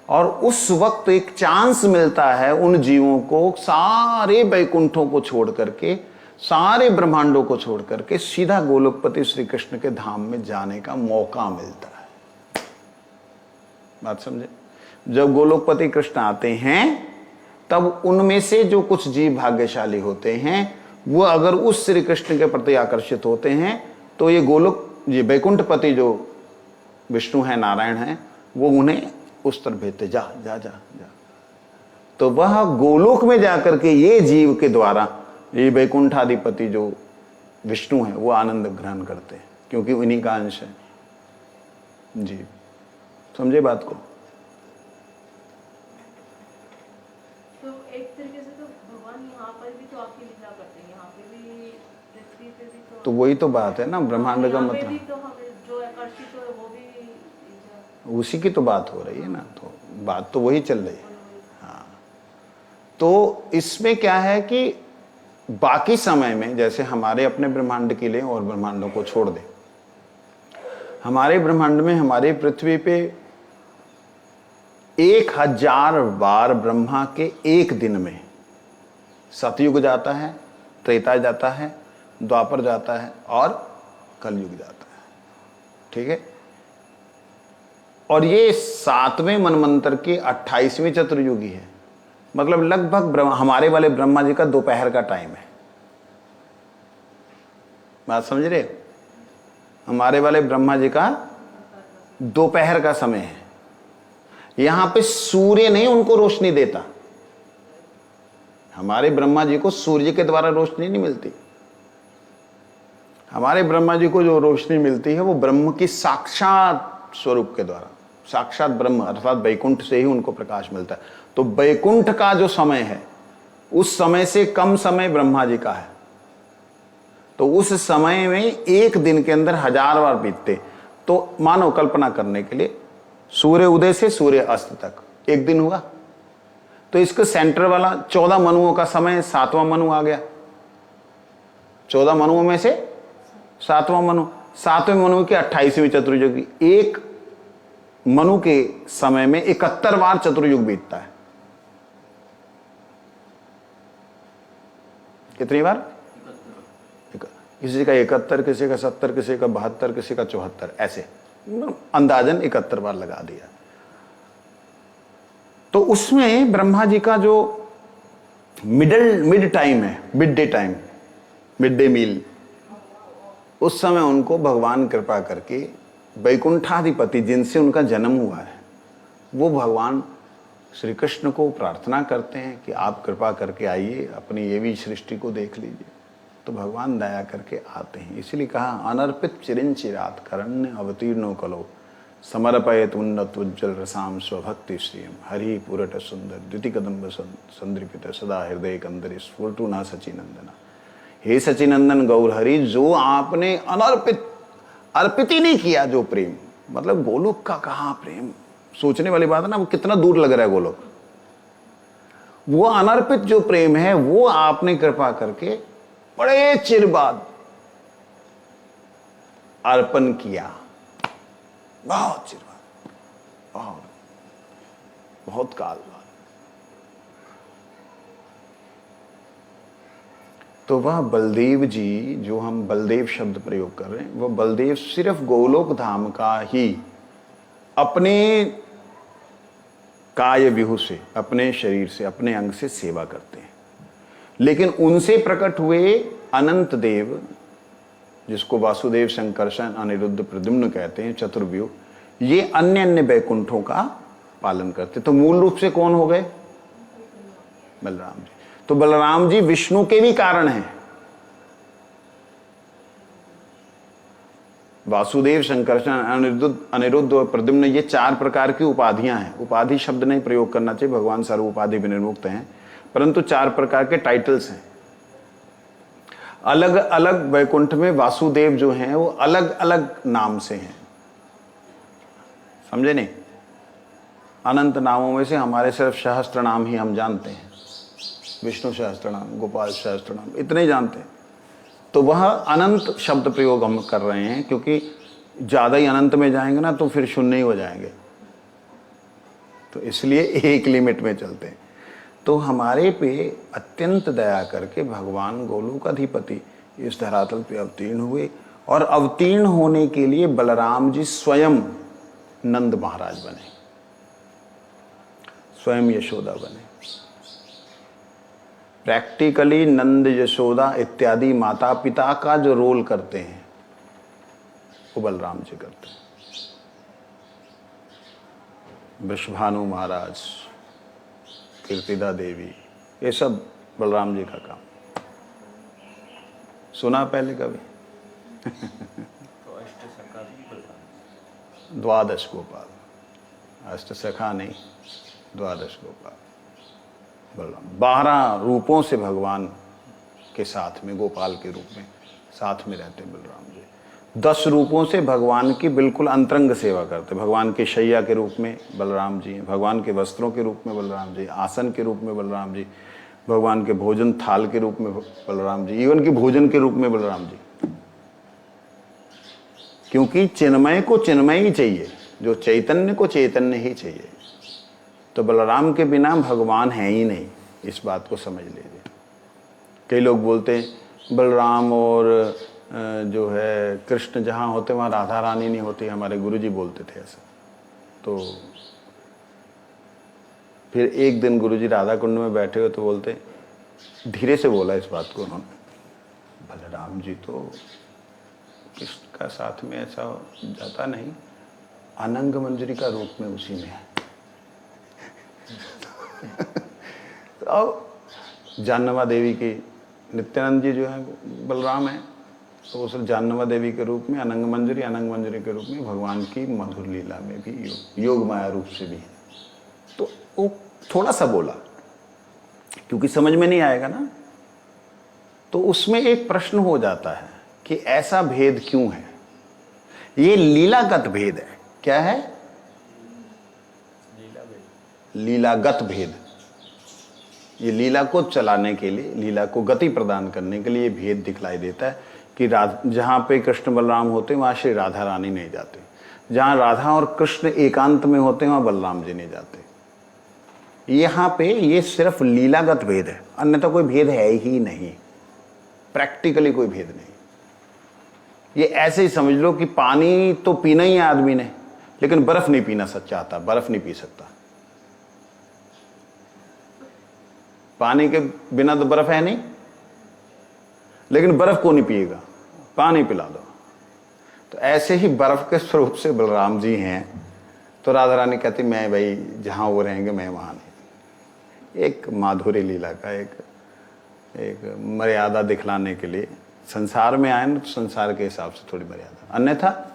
और उस वक्त एक चांस मिलता है उन जीवों को सारे वैकुंठों को छोड़ करके, सारे ब्रह्मांडों को छोड़ करके सीधा गोलोकपति श्री कृष्ण के धाम में जाने का मौका मिलता है। बात समझे? जब गोलोकपति कृष्ण आते हैं तब उनमें से जो कुछ जीव भाग्यशाली होते हैं वो अगर उस श्री कृष्ण के प्रति आकर्षित होते हैं तो ये वैकुंठपति जो विष्णु है, नारायण है, वो उन्हें उस तरफ भेजते, जा जा जा जा। तो वह गोलोक में जाकर के ये जीव के द्वारा ये वैकुंठाधिपति जो विष्णु है वो आनंद ग्रहण करते हैं, क्योंकि उन्हीं का अंश है जी। समझे बात को? तो एक तरीके से तो भगवान यहाँ पर भी तो आपकी लीला करते हैं, यहाँ पे भी, पृथ्वी पे भी तो वही तो बात है ना, ब्रह्मांड का मतलब भी तो हमें जो आकर्षित हो वो भी उसी की तो बात हो रही है ना, तो बात तो वही चल रही है। हाँ, तो इसमें क्या है कि बाकी समय में जैसे हमारे अपने ब्रह्मांड के लिए और ब्रह्मांडों को छोड़ दें, हमारे ब्रह्मांड में हमारे पृथ्वी पे 1000 बार ब्रह्मा के एक दिन में सतयुग जाता है, त्रेता जाता है, द्वापर जाता है और कलयुग जाता है। ठीक है? और ये 7वें मनवंतर के 28वीं चतुर्युगी है, मतलब लगभग हमारे वाले ब्रह्मा जी का दोपहर का टाइम है। बात समझ रहे? हमारे वाले ब्रह्मा जी का दोपहर का समय है। यहां पे सूर्य नहीं उनको रोशनी देता, हमारे ब्रह्मा जी को सूर्य के द्वारा रोशनी नहीं मिलती। हमारे ब्रह्मा जी को जो रोशनी मिलती है वो ब्रह्म की साक्षात स्वरूप के द्वारा, साक्षात ब्रह्म अर्थात वैकुंठ से ही उनको प्रकाश मिलता है। तो वैकुंठ का जो समय है उस समय से कम समय ब्रह्मा जी का है, तो उस समय में एक दिन के अंदर 1000 बार बीतते। तो मानो कल्पना करने के लिए सूर्य उदय से सूर्य अस्त तक एक दिन हुआ, तो इसके सेंटर वाला 14 मनुओं का समय 7वां मनु आ गया। 14 मनुओं में से 7वां मनु, 7वें मनु की 28वीं चतुर्युगी। एक मनु के समय में 71 बार चतुर्युग बीतता है। कितनी बार? किसी का 71, किसी का 70, किसी का 72, किसी का 74, ऐसे अंदाजन 71 बार लगा दिया। तो उसमें ब्रह्मा जी का जो मिड टाइम है, mid day time, mid day meal, उस समय उनको भगवान कृपा करके वैकुंठाधिपति जिनसे उनका जन्म हुआ है वो भगवान श्री कृष्ण को प्रार्थना करते हैं कि आप कृपा करके आइए, अपनी ये भी सृष्टि को देख लीजिए। तो भगवान दया करके आते हैं। इसलिए कहा अनर्पित चिरिंचिरात करण्य अवतीर्णो कलो समर्पयत उन्नत उज्जवल रसाम स्वभक्ति श्रियम हरि पुरट सुंदर द्विति कदम्ब संद्रिपित सदा हृदय कंदरि स्फुरतु ना सचिनंदना। हे सचिनंदन गौर हरि, जो आपने अर्पित ही नहीं किया जो प्रेम, मतलब गोलोक का कहाँ प्रेम, सोचने वाली बात है ना, वो कितना दूर लग रहा है गोलोक। वो अनर्पित जो प्रेम है वो आपने कृपा करके बड़े चिर बाद अर्पण किया, बहुत चिर बाद, बहुत काल बाद। तो वह बलदेव जी, जो हम बलदेव शब्द प्रयोग कर रहे हैं, वह बलदेव सिर्फ गोलोक धाम का ही अपने काय विहु से, अपने शरीर से, अपने अंग से सेवा करते हैं। लेकिन उनसे प्रकट हुए अनंत देव, जिसको वासुदेव, संकर्षण, अनिरुद्ध, प्रद्युम्न कहते हैं, चतुर्व्यूह, ये अन्य अन्य वैकुंठों का पालन करते। तो मूल रूप से कौन हो गए? बलराम जी। तो बलराम जी विष्णु के भी कारण हैं। वासुदेव, संकर्षण, अनिरुद्ध और प्रद्युम्न, ये 4 प्रकार की उपाधियां हैं। उपाधि शब्द नहीं प्रयोग करना चाहिए, भगवान सर्व उपाधि विनिर्मुक्त हैं, परंतु 4 प्रकार के टाइटल्स हैं। अलग अलग वैकुंठ में वासुदेव जो हैं वो अलग अलग नाम से हैं। समझे नहीं? अनंत नामों में से हमारे सिर्फ सहस्त्र नाम ही हम जानते हैं, विष्णु सहस्त्र नाम, गोपाल सहस्त्र नाम, इतने ही जानते हैं। तो वह अनंत शब्द प्रयोग हम कर रहे हैं, क्योंकि ज़्यादा ही अनंत में जाएंगे ना तो फिर शून्य ही हो जाएंगे, तो इसलिए एक लिमिट में चलते हैं। तो हमारे पे अत्यंत दया करके भगवान गोलोक अधिपति इस धरातल पे अवतीर्ण हुए, और अवतीर्ण होने के लिए बलराम जी स्वयं नंद महाराज बने, स्वयं यशोदा बने। प्रैक्टिकली नंद यशोदा इत्यादि माता पिता का जो रोल करते हैं वो बलराम जी करते हैं। वृषभानु महाराज, कीर्तिदा देवी, ये सब बलराम जी का काम। सुना पहले कभी? तो अष्टसखा भी बलराम। द्वादश गोपाल, अष्टसखा नहीं, द्वादश गोपाल बलराम। 12 रूपों से भगवान के साथ में, गोपाल के रूप में साथ में रहते बलराम जी। 10 रूपों से भगवान की बिल्कुल अंतरंग सेवा करते। भगवान के शैया के रूप में बलराम जी, भगवान के वस्त्रों के रूप में बलराम जी, आसन के रूप में बलराम जी, भगवान के भोजन थाल के रूप में बलराम जी, इवन कि भोजन के रूप में बलराम जी। क्योंकि चिन्मय को चिन्मय ही चाहिए, जो चैतन्य को चैतन्य ही चाहिए। तो बलराम के बिना भगवान है ही नहीं, इस बात को समझ लीजिए। कई लोग बोलते हैं बलराम और जो है कृष्ण जहाँ होते वहाँ राधा रानी नहीं होती, हमारे गुरुजी बोलते थे ऐसा। तो फिर एक दिन गुरुजी राधा कुंड में बैठे हो तो बोलते, धीरे से बोला इस बात को उन्होंने, बलराम जी तो कृष्ण का साथ में ऐसा जाता नहीं, अनंग मंजरी का रूप में उसी में है। तो अब जानवा देवी की, नित्यानंद जी जो है बलराम है, तो उस जानवा देवी के रूप में अनंग मंजरी के रूप में भगवान की मधुर लीला में भी योग माया रूप से भी है। तो वो थोड़ा सा बोला क्योंकि समझ में नहीं आएगा ना, तो उसमें एक प्रश्न हो जाता है कि ऐसा भेद क्यों है। ये लीलागत भेद है। क्या है? लीलागत भेद। ये लीला को चलाने के लिए, लीला को गति प्रदान करने के लिए भेद दिखलाई देता है कि जहाँ पे कृष्ण बलराम होते हैं वहाँ श्री राधा रानी नहीं जाते, जहाँ राधा और कृष्ण एकांत में होते हैं वहाँ बलराम जी नहीं जाते। यहाँ पे ये सिर्फ लीलागत भेद है, अन्यथा कोई भेद है ही नहीं, प्रैक्टिकली कोई भेद नहीं। ये ऐसे ही समझ लो कि पानी तो पीना ही है आदमी ने, लेकिन बर्फ नहीं पीना चाहता, बर्फ नहीं पी सकता। पानी के बिना तो बर्फ है नहीं, लेकिन बर्फ को नहीं पिएगा, पानी पिला दो। तो ऐसे ही बर्फ के स्वरूप से बलराम जी हैं। तो राधा रानी कहती मैं भाई जहां वो रहेंगे मैं वहां नहीं। एक माधुर्य लीला का एक मर्यादा दिखलाने के लिए संसार में आए ना, तो संसार के हिसाब से थोड़ी मर्यादा। अन्यथा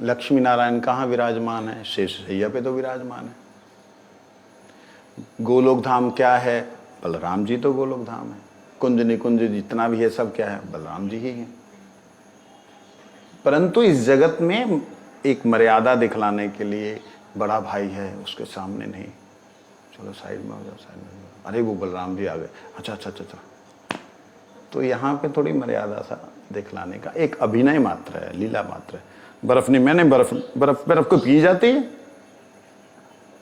लक्ष्मी नारायण कहाँ विराजमान है? शेष शैया पे तो विराजमान है। गोलोक धाम क्या है? बलराम जी तो गोलोक धाम है। कुंज निकुंज जितना भी है सब क्या है? बलराम जी ही हैं। परंतु इस जगत में एक मर्यादा दिखलाने के लिए बड़ा भाई है उसके सामने नहीं, चलो साइड में हो जाओ, साइड में हो जाओ, अरे वो बलराम जी आ गए, अच्छा अच्छा अच्छा अच्छा। तो यहाँ पे थोड़ी मर्यादा सा दिखलाने का एक अभिनय मात्र है, लीला मात्र है। बर्फ नहीं, मैंने बर्फ को पी जाती है,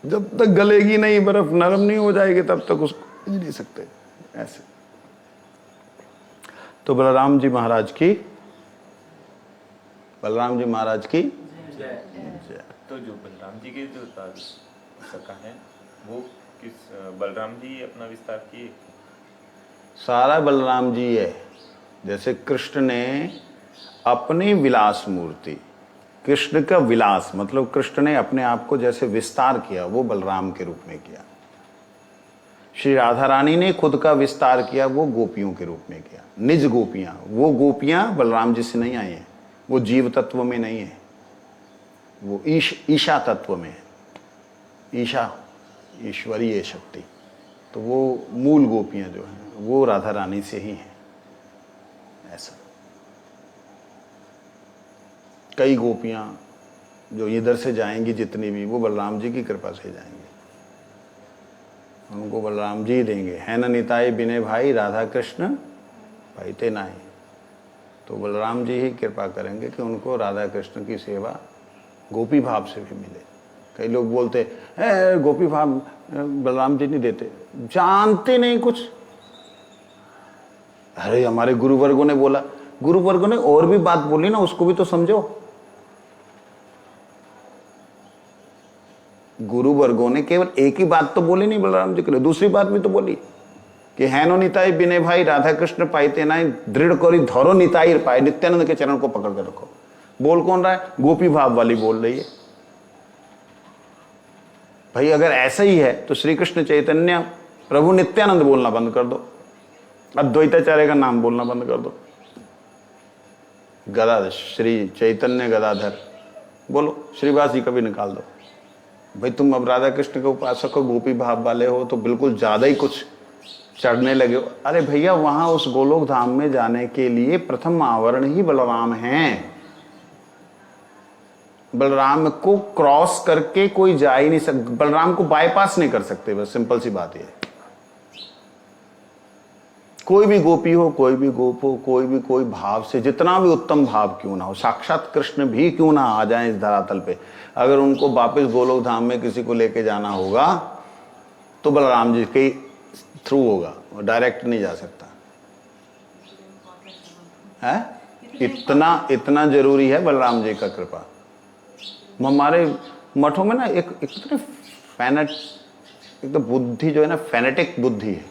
जब तक गलेगी नहीं, बर्फ नरम नहीं हो जाएगी तब तक उसको पी नहीं सकते ऐसे। तो बलराम जी महाराज की जय। तो जो बलराम जी के जो सखा है वो किस बलराम जी अपना विस्तार किए? सारा बलराम जी है। जैसे कृष्ण ने अपनी विलास मूर्ति, कृष्ण का विलास मतलब कृष्ण ने अपने आप को जैसे विस्तार किया, वो बलराम के रूप में किया। श्री राधा रानी ने खुद का विस्तार किया, वो गोपियों के रूप में किया। निज गोपियां, वो गोपियां बलराम जी से नहीं आई हैं, वो जीव तत्व में नहीं है, वो ईशा तत्व में है। ईशा ईश्वरीय शक्ति, तो वो मूल गोपियां जो हैं वो राधा रानी से ही हैं। ऐसा कई गोपियां जो इधर से जाएंगी जितनी भी, वो बलराम जी की कृपा से जाएंगे, उनको बलराम जी देंगे। है न निताई बिने भाई राधा कृष्ण पाइते नाई। तो बलराम जी ही कृपा करेंगे कि उनको राधा कृष्ण की सेवा गोपी भाव से भी मिले। कई लोग बोलते हैं गोपी भाव बलराम जी नहीं देते, जानते नहीं कुछ। अरे हमारे गुरुवर्गों ने बोला, गुरुवर्गों ने और भी बात बोली ना, उसको भी तो समझो। गुरुवर्गों ने केवल एक ही बात तो बोली नहीं बलराम जी के लिए, दूसरी बात भी तो बोली कि हैनो निताई बिने भाई राधा कृष्ण पाइते नाई, दृढ़ कोरी धरो निताई पाए। नित्यानंद के चरण को पकड़ कर रखो। बोल कौन रहा है? गोपी भाव वाली बोल रही है। भाई अगर ऐसा ही है तो श्री कृष्ण चैतन्य प्रभु नित्यानंद बोलना बंद कर दो, अद्वैताचार्य का नाम बोलना बंद कर दो। गदाधर, श्री चैतन्य गदाधर बोलो, श्रीवास जी का भी निकाल दो। भाई तुम अब राधा कृष्ण के उपासक हो, गोपी भाव वाले हो, तो बिल्कुल ज्यादा ही कुछ चढ़ने लगे हो। अरे भैया वहां उस गोलोक धाम में जाने के लिए प्रथम आवरण ही बलराम हैं। बलराम को क्रॉस करके कोई जा ही नहीं सकता, बलराम को बाईपास नहीं कर सकते। बस सिंपल सी बात है। कोई भी गोपी हो, कोई भी गोप हो, कोई भी कोई भाव से, जितना भी उत्तम भाव क्यों ना हो, साक्षात कृष्ण भी क्यों ना आ जाएं इस धरातल पे, अगर उनको वापस गोलोक धाम में किसी को लेके जाना होगा तो बलराम जी के थ्रू होगा, डायरेक्ट नहीं जा सकता है। इतना जरूरी है बलराम जी का कृपा। हमारे मठों में ना एक तो बुद्धि जो है ना, फैनेटिक बुद्धि है।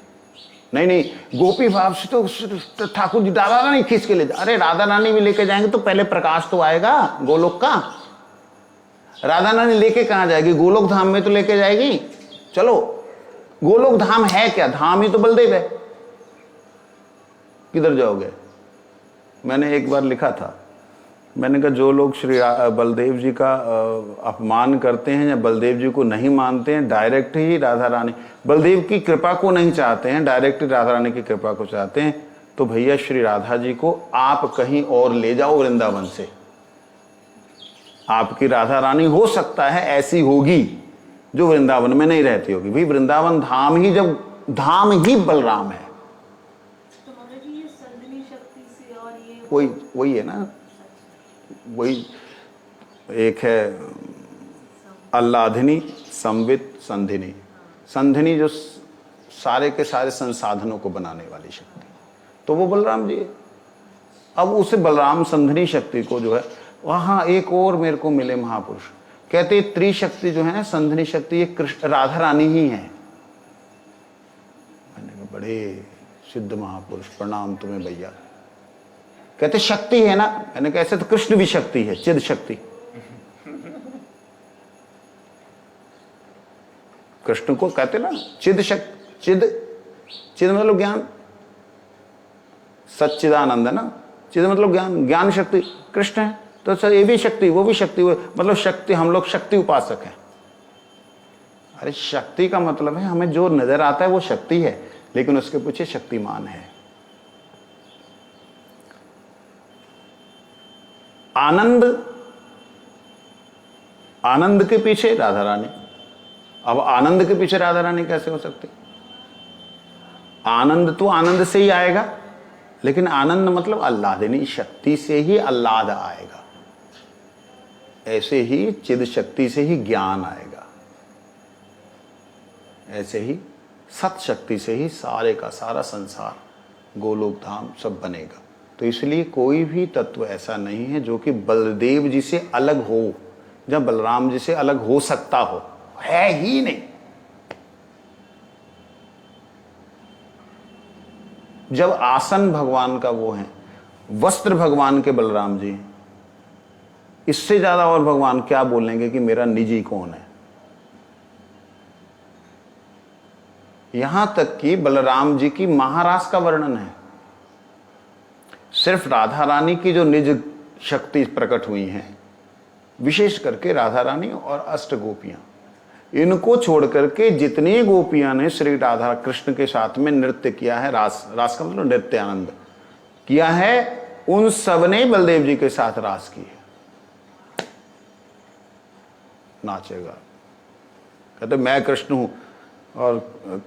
नहीं गोपी भाव से तो ठाकुर जी राधा रानी खींच के ले जा। अरे राधा रानी भी लेके जाएंगे तो पहले प्रकाश तो आएगा गोलोक का। राधा रानी लेके कहां जाएगी? गोलोक धाम में तो लेके जाएगी। चलो गोलोक धाम है क्या? धाम ही तो बलदेव है। किधर जाओगे? मैंने एक बार लिखा था, मैंने कहा जो लोग श्री बलदेव जी का अपमान करते हैं या बलदेव जी को नहीं मानते हैं, डायरेक्ट ही राधा रानी बलदेव की कृपा को नहीं चाहते हैं, डायरेक्ट ही राधा रानी की कृपा को चाहते हैं, तो भैया श्री राधा जी को आप कहीं और ले जाओ वृंदावन से। आपकी राधा रानी हो सकता है ऐसी होगी जो वृंदावन में नहीं रहती होगी। भाई वृंदावन धाम ही, जब धाम ही बलराम है, तो मगर जी ये संधिनी शक्ति से और ये वही है ना। वही एक है आह्लादिनी, संवित, संधिनी। संधिनी जो सारे के सारे संसाधनों को बनाने वाली शक्ति, तो वो बलराम जी है। अब उसे बलराम संधिनी शक्ति को जो है, वहां एक और मेरे को मिले महापुरुष, कहते त्रिशक्ति जो है ना, संधिनी शक्ति, ये कृष्ण राधा रानी ही है। मैंने कहा बड़े सिद्ध महापुरुष, प्रणाम तुम्हें भैया। कहते शक्ति है ना, मैंने कहा ऐसे तो कृष्ण भी शक्ति है, चिद शक्ति। कृष्ण को कहते ना चिद शक्ति, चिद मतलब ज्ञान, सच्चिदानंद है ना। चिद मतलब ज्ञान, ज्ञान शक्ति कृष्ण है। तो सर ये भी शक्ति, वो भी शक्ति, मतलब शक्ति, हम लोग शक्ति उपासक हैं। अरे शक्ति का मतलब है हमें जो नजर आता है वो शक्ति है, लेकिन उसके पीछे शक्तिमान है। आनंद, आनंद के पीछे राधा रानी। अब आनंद के पीछे राधा रानी कैसे हो सकती? आनंद तो आनंद से ही आएगा, लेकिन आनंद मतलब आह्लादिनी शक्ति से ही आह्लाद आएगा। ऐसे ही चिद शक्ति से ही ज्ञान आएगा, ऐसे ही सत शक्ति से ही सारे का सारा संसार, गोलोक धाम सब बनेगा। तो इसलिए कोई भी तत्व ऐसा नहीं है जो कि बलदेव जी से अलग हो, जब बलराम जी से अलग हो सकता हो, है ही नहीं। जब आसन भगवान का वो है, वस्त्र भगवान के बलराम जी, इससे ज्यादा और भगवान क्या बोलेंगे कि मेरा निजी कौन है। यहां तक कि बलराम जी की महारास का वर्णन है। सिर्फ राधा रानी की जो निज शक्ति प्रकट हुई हैं, विशेष करके राधा रानी और अष्ट गोपियां, इनको छोड़ करके जितनी गोपियां ने श्री राधा कृष्ण के साथ में नृत्य किया है, रास का मतलब नृत्य आनंद किया है, उन सब ने बलदेव जी के साथ रास की है। नाचेगा। कहते मैं कृष्ण हूँ और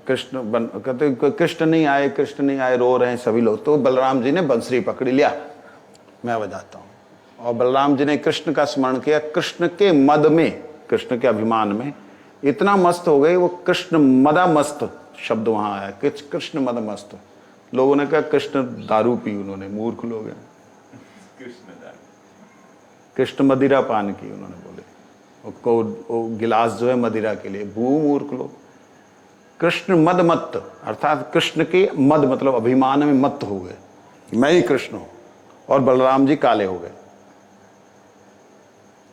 कहते कृष्ण नहीं आए, कृष्ण नहीं आए, रो रहे हैं सभी लोग। तो बलराम जी ने बंसरी पकड़ी, लिया मैं बजाता हूँ। और बलराम जी ने कृष्ण का स्मरण किया। कृष्ण के मद में, कृष्ण के अभिमान में इतना मस्त हो गए वो, कृष्ण मदा मस्त शब्द वहां आया, कृष्ण मद मस्त। लोगों ने कहा कृष्ण दारू पी, उन्होंने, मूर्ख लोग हैं। कृष्ण मदिरा पान की, उन्होंने बोले वो गिलास जो है मदिरा के लिए, भू मूर्ख लोग। कृष्ण मद मत्त, अर्थात कृष्ण के मद मतलब अभिमान में मत्त हो गए, मैं ही कृष्ण हूं। और बलराम जी काले हो गए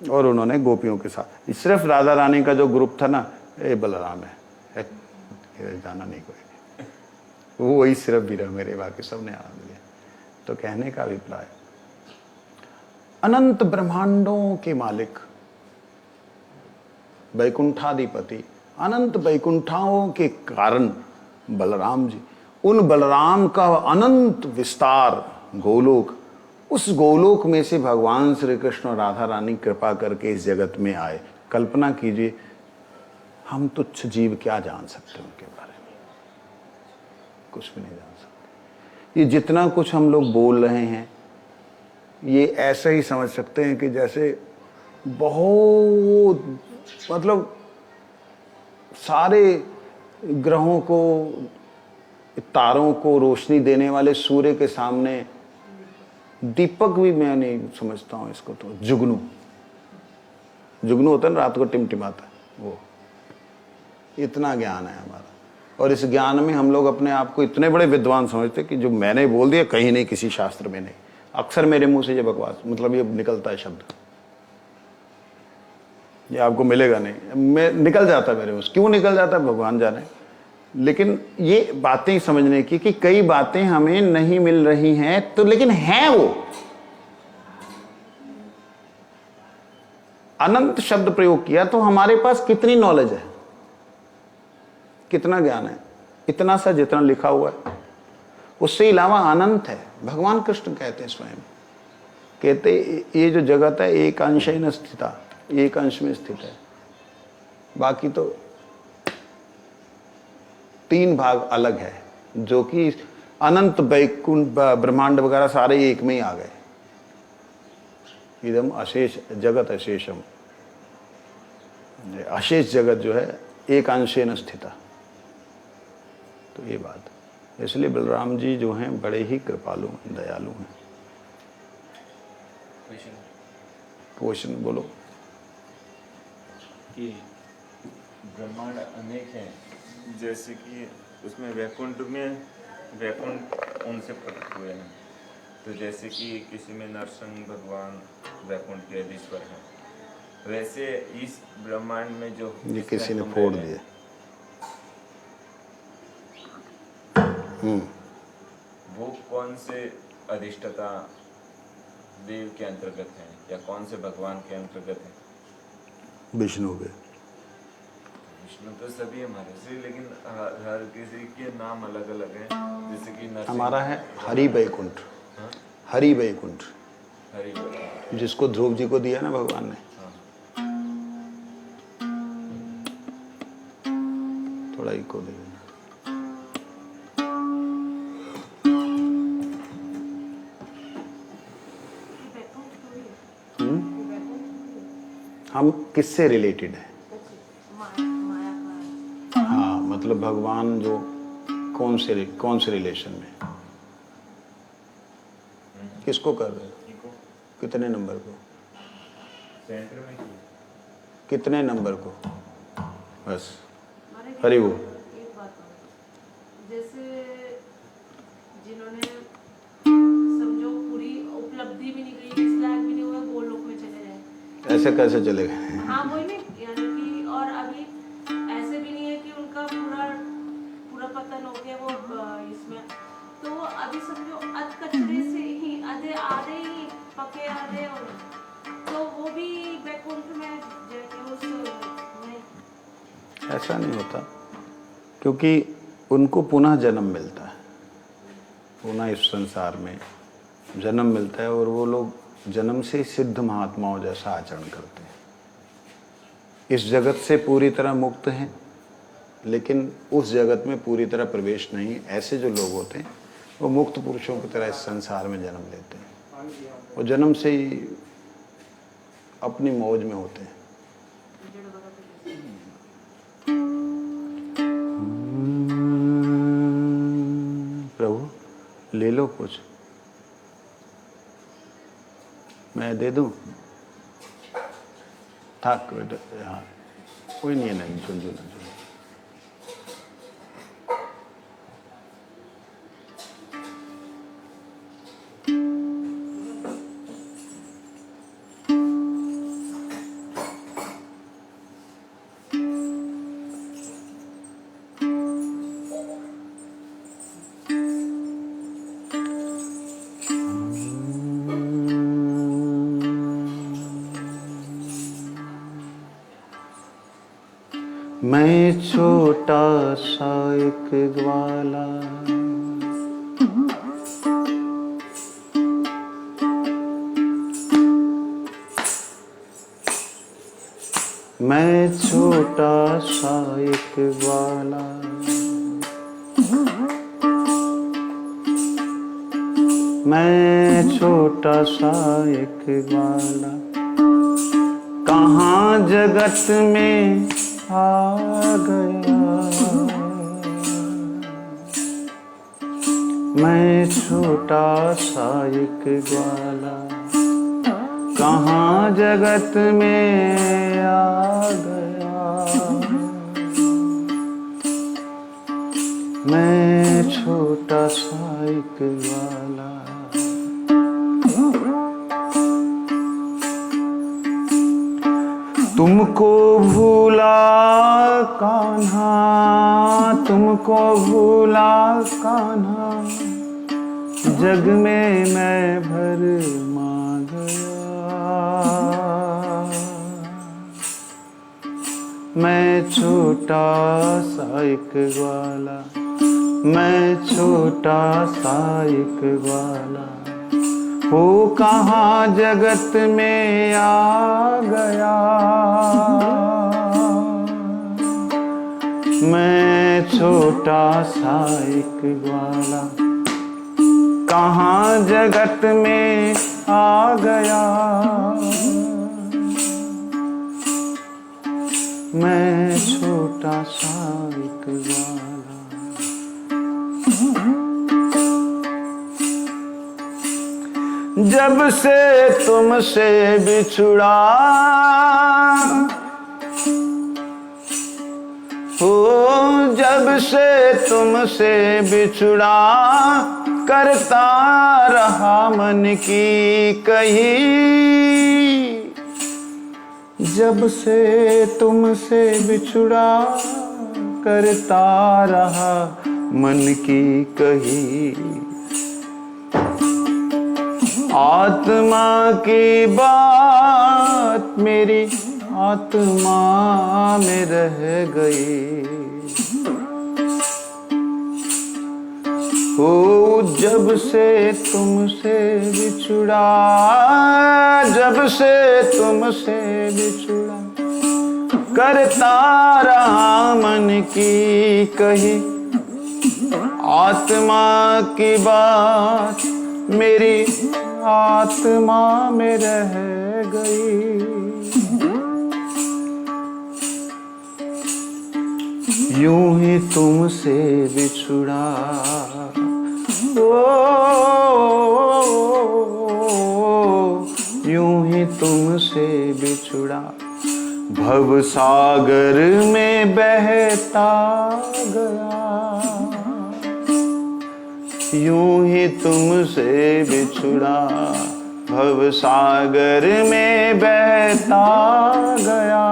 और उन्होंने गोपियों के साथ, सिर्फ राधा रानी का जो ग्रुप था ना, ये बलराम है जाना नहीं कोई, वो वही सिर्फ भी रहा मेरे, बाकी सब ने आनंद लिया। तो कहने का अभिप्राय, अनंत ब्रह्मांडों के मालिक, वैकुंठाधिपति, अनंत वैकुंठाओं के कारण बलराम जी, उन बलराम का अनंत विस्तार गोलोक, उस गोलोक में से भगवान श्री कृष्ण और राधा रानी कृपा करके इस जगत में आए। कल्पना कीजिए, हम तुच्छ जीव क्या जान सकते हैं उनके बारे में, कुछ भी नहीं जान सकते। ये जितना कुछ हम लोग बोल रहे हैं, ये ऐसे ही समझ सकते हैं कि जैसे बहुत, मतलब सारे ग्रहों को, तारों को रोशनी देने वाले सूर्य के सामने दीपक भी मैं नहीं समझता हूँ इसको। तो जुगनू, जुगनू होता है ना, रात को टिमटिमाता है, वो इतना ज्ञान है हमारा। और इस ज्ञान में हम लोग अपने आप को इतने बड़े विद्वान समझते कि जो मैंने बोल दिया कहीं नहीं, किसी शास्त्र में नहीं। अक्सर मेरे मुंह से ये बकवास, मतलब ये निकलता है शब्द, ये आपको मिलेगा नहीं, मैं निकल जाता मेरे मुंह से, क्यों निकल जाता है भगवान जाने। लेकिन ये बातें समझने की कि कई बातें हमें नहीं मिल रही हैं, तो लेकिन हैं वो। अनंत शब्द प्रयोग किया तो हमारे पास कितनी नॉलेज है, कितना ज्ञान है, इतना सा जितना लिखा हुआ है, उससे अलावा अनंत है। भगवान कृष्ण कहते हैं स्वयं, कहते ये जो जगत है एक अंशेन स्थिता, एक अंश में स्थित है, बाकी तो 3 भाग अलग है, जो कि अनंत वैकुंठ ब्रह्मांड वगैरह सारे एक में ही आ गए। इदम अशेष जगत अशेषम, अशेष जगत जो है एक अंशेन स्थिता। तो ये बात, इसलिए बलराम जी जो हैं बड़े ही कृपालु दयालु हैं। क्वेश्चन बोलो। कि ब्रह्मांड अनेक हैं, जैसे कि उसमें वैकुंठ उनसे प्रकट हुए हैं, तो जैसे कि किसी में नरसिंह भगवान वैकुंठ के अधीश्वर हैं, वैसे इस ब्रह्मांड में जो ये किसी ने फोड़ दिया, वो कौन से अधिष्ठाता देव के अंतर्गत हैं या कौन से भगवान के अंतर्गत हैं? विष्णु के। विष्णु तो सभी हमारे से, लेकिन हर किसी के नाम अलग अलग हैं। जैसे कि हमारा है हरि वैकुंठ, हरि वैकुंठ, हरि वैकुंठ, जिसको ध्रुव जी को दिया ना भगवान ने। थोड़ा इको दे देना। हम किससे रिलेटेड हैं? हाँ, मतलब भगवान जो कौन से रिलेशन में, किसको कर रहे हो, कितने नंबर को, सेंटर में कितने नंबर को, बस हरि वो। एक बात और, जैसे जिन्होंने समझो पूरी उपलब्धि भी नहीं की, इस लायक भी नहीं हुआ, गोलोक में चले जाए, ऐसे कैसे चले गए? हाँ वही नहीं, यानी कि और अभी ऐसे भी नहीं है कि उनका पूरा पतन हो गया वो इसमें, तो वो अभी समझो अध कचरे से ही आधे ही पके आधे, और तो वो भी वैकुंठ में जाएंगे उस में। ऐसा नहीं होता, क्योंकि उनको पुनः जन्म मिलता है, पुनः इस संसार में जन्म मिलता है, और वो लोग जन्म से सिद्ध महात्माओं जैसा आचरण करते हैं। इस जगत से पूरी तरह मुक्त हैं, लेकिन उस जगत में पूरी तरह प्रवेश नहीं। ऐसे जो लोग होते हैं वो मुक्त पुरुषों की तरह इस संसार में जन्म लेते हैं, वो जन्म से ही अपनी मौज में होते हैं। प्रभु ले लो कुछ, मैं दे दूं? थक हाँ, कोई नहीं है, नहीं झुंझुना। मैं छोटा सा एक ग्वाला, मैं छोटा सा एक ग्वाला, मैं छोटा सा एक ग्वाला, कहाँ जगत में आ गया। मैं छोटा सा एक ग्वाला, कहाँ जगत में आ गया। मैं छोटा सा एक ग्वाला। तुमको भूला कान्हा, तुमको भूला कान्हा, जग में मैं भर मा गया। मैं छोटा सा एक ग्वाला, मैं छोटा सा एक ग्वाला, हो कहाँ जगत में आ गया। मैं छोटा सा एक ग्वाला, कहाँ जगत में आ गया। मैं छोटा सा एक ग्वाला। जब से तुमसे बिछुड़ा, हो जब से तुमसे बिछुड़ा, करता रहा मन की कही। जब से तुमसे बिछुड़ा, करता रहा मन की कही। आत्मा की बात मेरी आत्मा में रह गई। हो जब से तुमसे बिछुड़ा, जब से तुमसे बिछुड़ा, करता रहा मन की कही। आत्मा की बात मेरी आत्मा में रह गई। यूं ही तुमसे बिछुड़ा, यूं ही तुमसे बिछुड़ा, भव सागर में बहता गया। यूं ही तुमसे बिछुड़ा, भव सागर में बहता गया।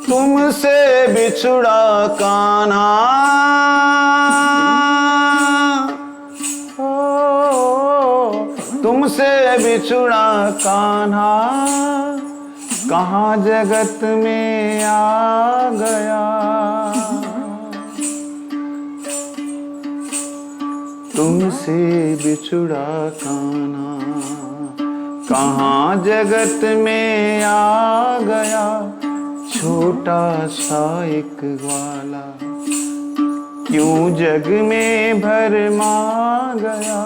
तुमसे बिछुड़ा कान्हा, तुमसे बिछुड़ा कान्हा, कहाँ जगत में आ गया। तुमसे बिछुड़ा कान्हा, कहाँ जगत में आ गया छोटा सा एक ग्वाला। क्यों जग में भरमा गया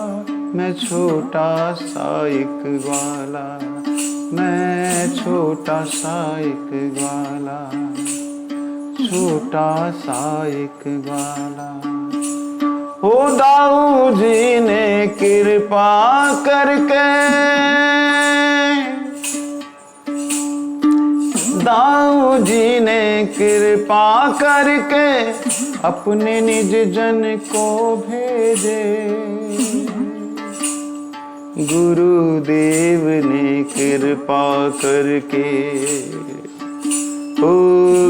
मैं छोटा सा एक ग्वाला, मैं छोटा सा एक ग्वाला, छोटा सा एक ग्वाला। हो दाऊ जी ने कृपा करके, दाऊ जी ने कृपा करके अपने निज जन को भेजे। गुरुदेव ने कृपा करके, ओ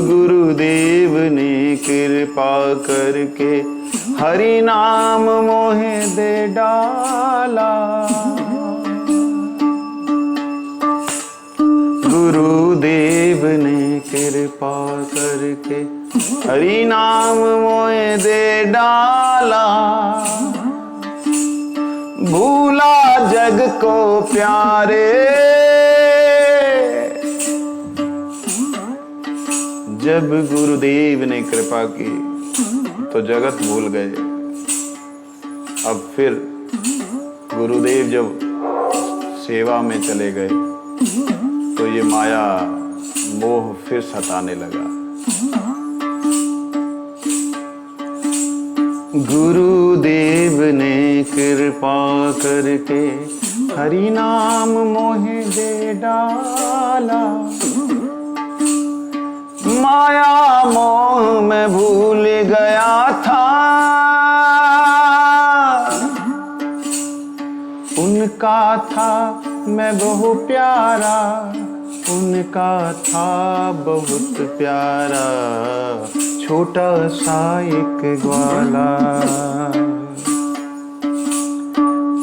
गुरुदेव ने कृपा करके हरि नाम मोहे दे डाला। गुरुदेव ने कृपा करके हरि नाम मोहे दे डाला। भूला जग को प्यारे, जब गुरुदेव ने कृपा की तो जगत भूल गए। अब फिर गुरुदेव जब सेवा में चले गए तो ये माया मोह फिर सताने लगा। गुरुदेव ने कृपा करके हरि नाम मोहे दे डाला। माया मोह में भूल गया था उनका था मैं बहु प्यारा, उनका था बहुत प्यारा छोटा सा एक ग्वाला।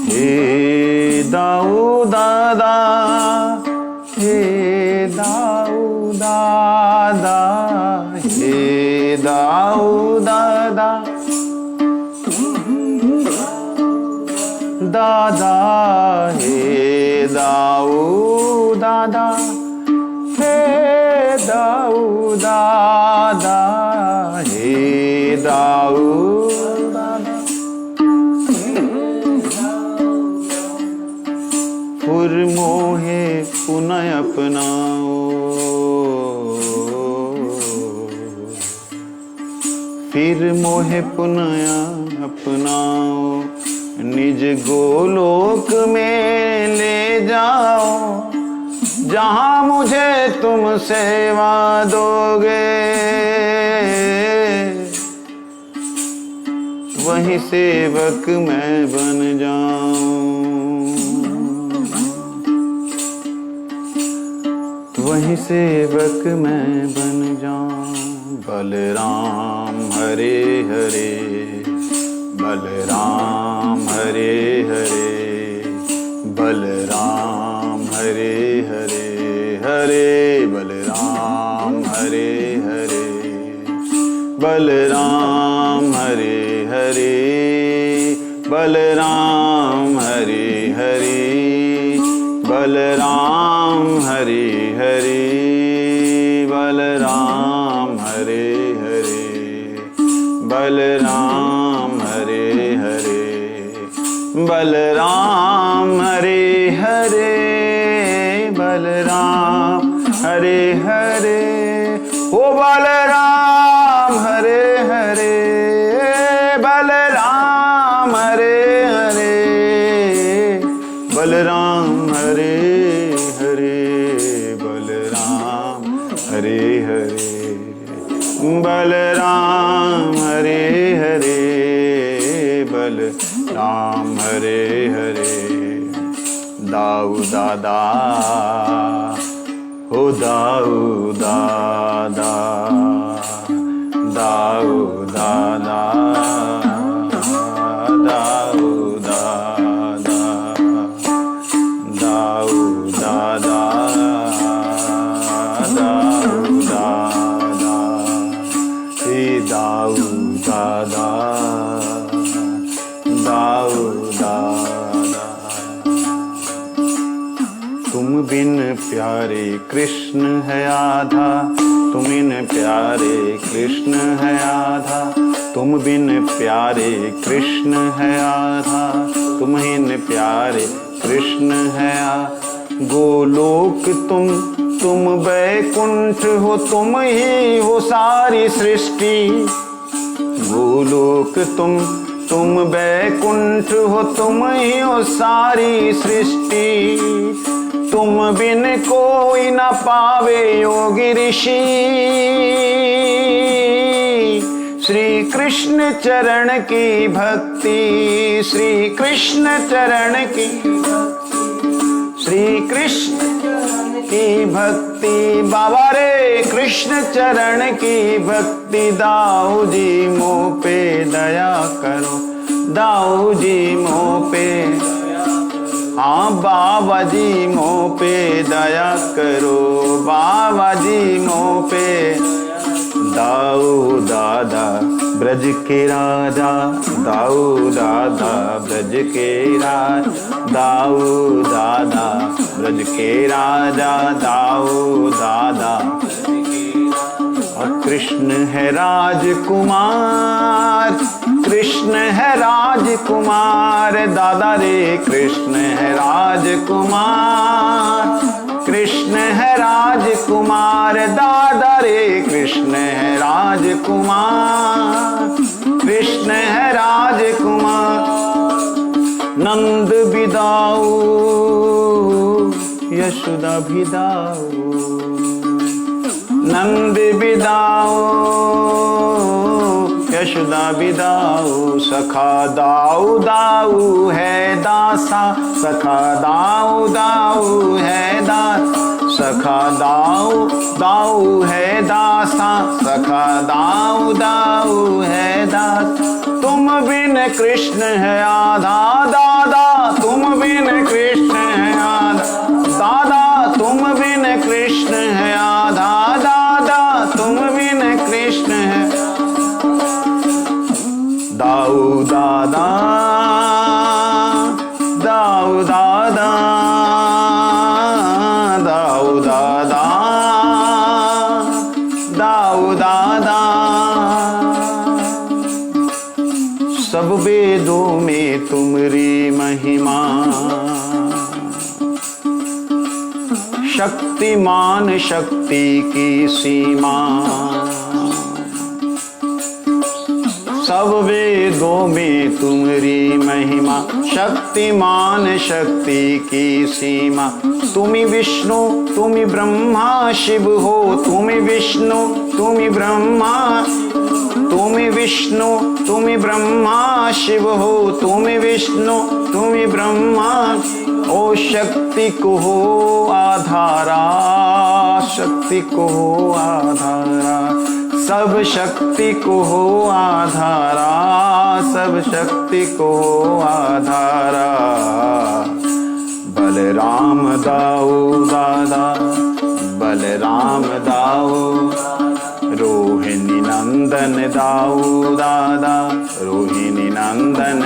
हे दाऊ दादा, हे दाऊ दादा, हे दाऊ दादा, दादा हे दाऊ दादा, हे दाऊ दादा, हे दाऊ दादा। फुर मोहे पुनः अपनाओ, फिर मोहे पुनः अपनाओ। निज गोलोक में ले जाओ जहां मुझे तुम सेवा दोगे, वहीं सेवक मैं बन जाऊं, वहीं सेवक मैं बन जाऊं। बलराम हरे हरे, बलराम हरे हरे, बलराम हरे हरे, हरे बलराम हरे हरे, बलराम हरे हरे, बलराम हरे हरे, बलराम हरे हरे, बलराम हरे हरे, बलराम हरे हरे, बलराम हरे हरे, बलराम हरे हरे। ओ बलराम हरे हरे, बलराम हरे हरे, बलराम हरे हरे, बलराम हरे हरे, बलराम हरे हरे, बलराम हरे हरे। दाऊ दादा, हो दाऊ दादा, दाऊ दादा, दाऊ दादा, दाऊ दादा, दाऊ दादा, हे दाऊ दादा, दाऊ दादा। प्यारे कृष्ण है आधा, तुम बिन प्यारे कृष्ण है आधा, तुम बिन प्यारे कृष्ण है आधा, तुम बिन प्यारे कृष्ण है गोलोक तुम वैकुंठ हो, तुम ही हो सारी सृष्टि। गोलोक तुम वैकुंठ हो, तुम ही हो सारी सृष्टि। तुम बिन कोई न पावे योगी ऋषि। श्री कृष्ण चरण की भक्ति, श्री कृष्ण चरण की, श्री कृष्ण की भक्ति, बाबा रे कृष्ण चरण की भक्ति। दाऊ जी मोह पे दया करो, दाऊ जी मोह पे, हाँ बाबा जी मोह पे दया करो, बाबा जी मोह पे। दाऊ दादा ब्रज के राजा, दाऊ दादा ब्रज के राजा, दाऊ दादा ब्रज के राजा, दाऊ दादा। और कृष्ण है राजकुमार, कृष्ण है राजकुमार, दादा रे कृष्ण है राजकुमार, कृष्ण है राजकुमार, दादा रे कृष्ण है राजकुमार, कृष्ण है राजकुमार। नंद बिदाऊ यशोदा बिदाऊ, नंद बिदाऊ यशोदा बिदाऊ, सखा दाऊ दाऊ है दासा, सखा दाऊ दाऊ है दास, सखा दाऊ दाऊ है दासा, सखा दाऊ दाऊ है दास। तुम बिन कृष्ण है आधा, दादा तुम बिन कृष्ण है आधा, दादा तुम बिन कृष्ण है आधा, दादा तुम बिन कृष्ण है। दाऊ दादा, दाऊ दादा, दाऊ दादा, दाऊ दादा। सब वेदों में तुम्हारी महिमा, शक्तिमान शक्ति की सीमा। सब वेदों में तुम्हारी महिमा, शक्तिमान शक्ति की सीमा। तुम्ही विष्णु तुम्ही ब्रह्मा शिव हो, तुम्ही विष्णु तुम्ही ब्रह्मा, तुम्ही विष्णु तुम्ही ब्रह्मा शिव हो, तुम्ही विष्णु तुम्ही ब्रह्मा। ओ शक्ति को हो आधारा, शक्ति को हो आधारा, सब शक्ति को हो आधारा, सब शक्ति को हो आधारा। बलराम दाऊ दादा, बलराम दाऊ, रोहिणी नंदन दाऊ दादा, रोहिणी नंदन।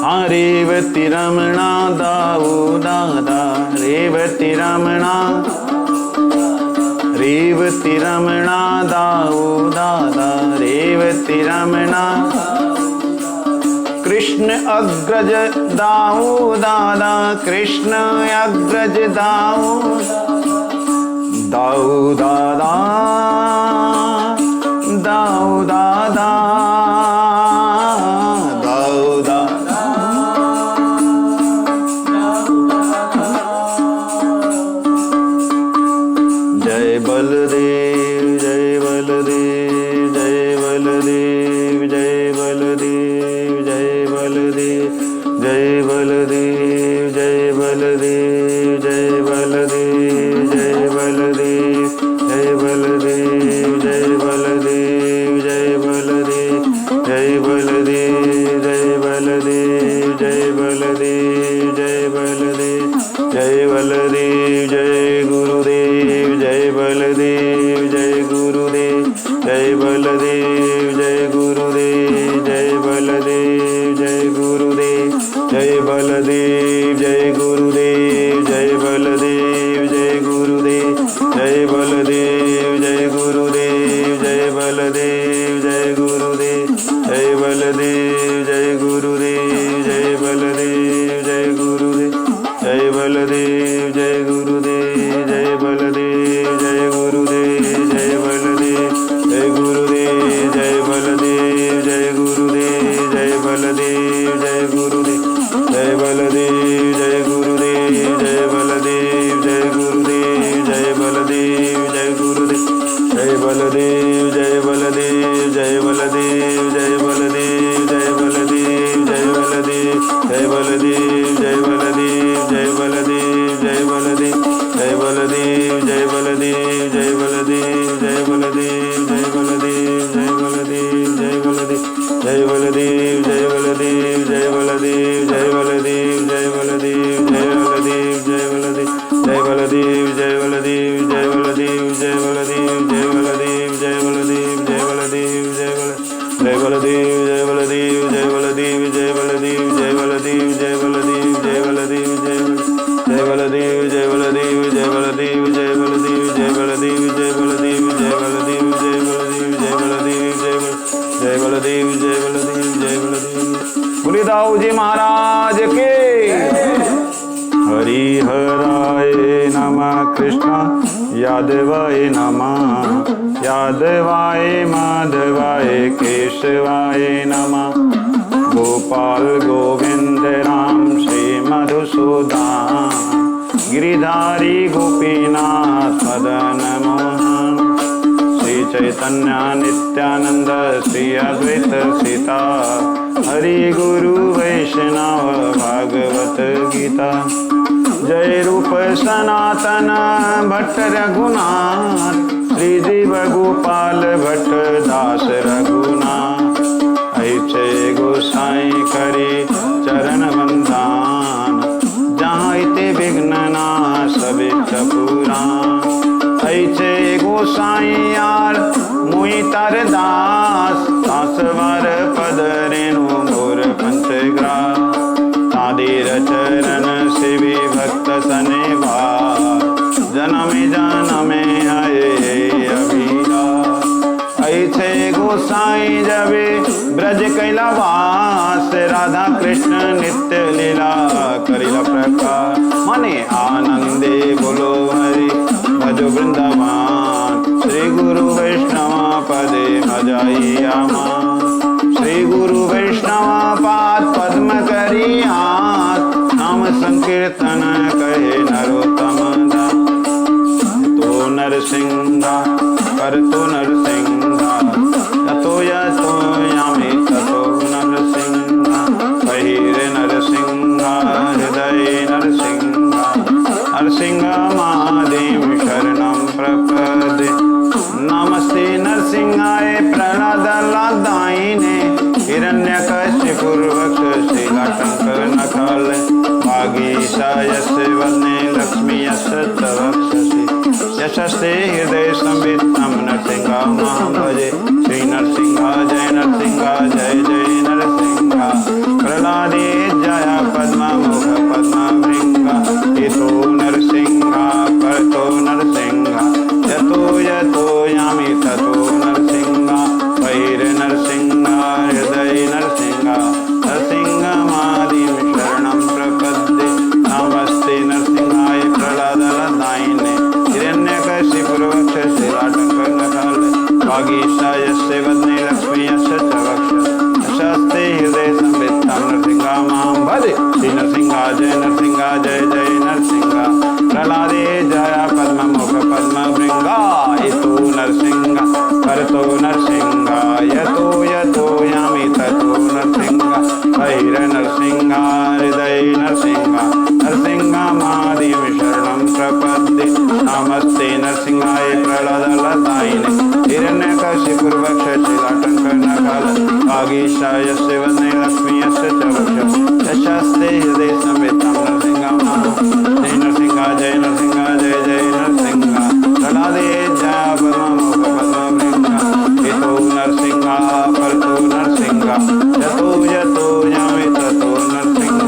हाँ रेवती रमणा दाऊ दादा, रेवती रमणा, रेवती रमणा दाऊ दादा, रेवती रमणा। कृष्ण अग्रज दाऊ दादा, कृष्ण अग्रज दाऊ, दाऊ दादा, दाऊ दादा, दाऊ दादा। जय बलदेव, जय बलदेव, जय बलदेव, जय बलदेव, जय बलदेव, जय बलदेव, जय बलदेव, जय बलदेव, जय बलदेव, जय बलदेव, जय बलदेव, जय बलदेव, जय बलदेव, जय बलदेव, जय बलदेव, जय बलदेव, जय बलदेव, जय गुरुदेव, जय बलदेव, जय गुरुदेव, जय बलदेव, जय गुरुदेव, जय बलदेव, जय गुरुदेव, जय बलदेव, जय गुरुदेव, जय बलदेव, महाराज के। हरिहराय नमः कृष्ण यादवाय नमः, यादवाय माधवाय केशवाय नमः। गोपाल गोविंद राम श्री मधुसूदन, गिरिधारी गोपीनाथ मदन मोहन। श्री चैतन्य नित्यानंद श्री अद्वैत सीता, हरि गुरु वैष्णव भागवत गीता। जय रूप सनातन भट्ट रघुनाथ, श्री जीव गोपाल भट्ट दास रघुनाथ। ऐचे गोसाई करे चरण वंदन, जहाँ इते विघ्न नाश विघ्न पुराण। ऐचे गोसाई यार मुई तर दास, दासवर पद रेणु मोर पंचग्रास। तादीर चरण शिवी भक्त सनेवार, जनमे जनमे आए अभिलाष। ऐसे गोसाई जबे ब्रज कैलावास, राधा कृष्ण नित्य लीला करिला प्रकाश। मने आनंदे बोलो हरि भजो वृंदावन, श्री गुरु वैष्णव पदे भजाइया मान। श्री गुरु वैष्णव पाद पद्म करी हाथ, नाम संकीर्तन कहे नरोत्तम दास। तो नरसिंहा कर तो नरसिंहा, यतो यतो यामि ततो नरसिंहा। बहिरे नरसिंहा हृदय नरसिंहा, नरसिंह महादेव शरणं प्रपद्ये। नमस्ते नरसिंहाय प्रह्लादाय, हिरण्यकशिपुर्वक्ष शीलाटंक नखल। वागीशायस्य वदने लक्ष्मी यस्य च वक्षसि, यशस्ते हृदय संवित्तं नरसिंहमहं भजे। श्री नरसिंह जय नरसिंह जय जय नरसिंह। प्रह्लादे जय पद्ममुख पद्मभृंग, हितो नरसिंह परतो नरसिंह। यतो यतो यामि ततो नरसिंह, वैर नरसिंह हृदय नरसिंह। नरसिंहमादिं शरणं प्रपद्ये। नमस्ते नरसिंहाय प्रह्लादलादायिने, हिरण्यकशिपुर्वक्ष शीलाटंक नखल। वागीशायस्य वदने लक्ष्मी यस्य च वक्ष, यशस्ते हृदय संवित्तं नरसिंहमहं भजे। श्री नरसिंह जय नरसिंह जय जय नरसिंह। प्रह्लादे जय पद्ममुख पद्मभृंग, हितो नरसिंह परतो नरसिंह। यतो यतो यामि ततो नरसिंह, वैर नरसिंह हृदय नरसिंह। नरसिंहमादिं शरणं प्रपद्ये। नमस्ते नरसिंहाय प्रह्लादलादायिने, हिरण्यकशिपुर्वक्ष शीलाटंक नखल। वागीशायस्य वदने लक्ष्मी यस्य च वक्ष, यशस्ते हृदय संवित्तं नरसिंहमहं। जय नरसिंह जय नरसिंह जय जय नरसिंह। प्रह्लादे जय पद्ममुख पद्मभृंग, हितो नरसिंह परतो नरसिंह। यतो यतो यामि ततो नरसिंह,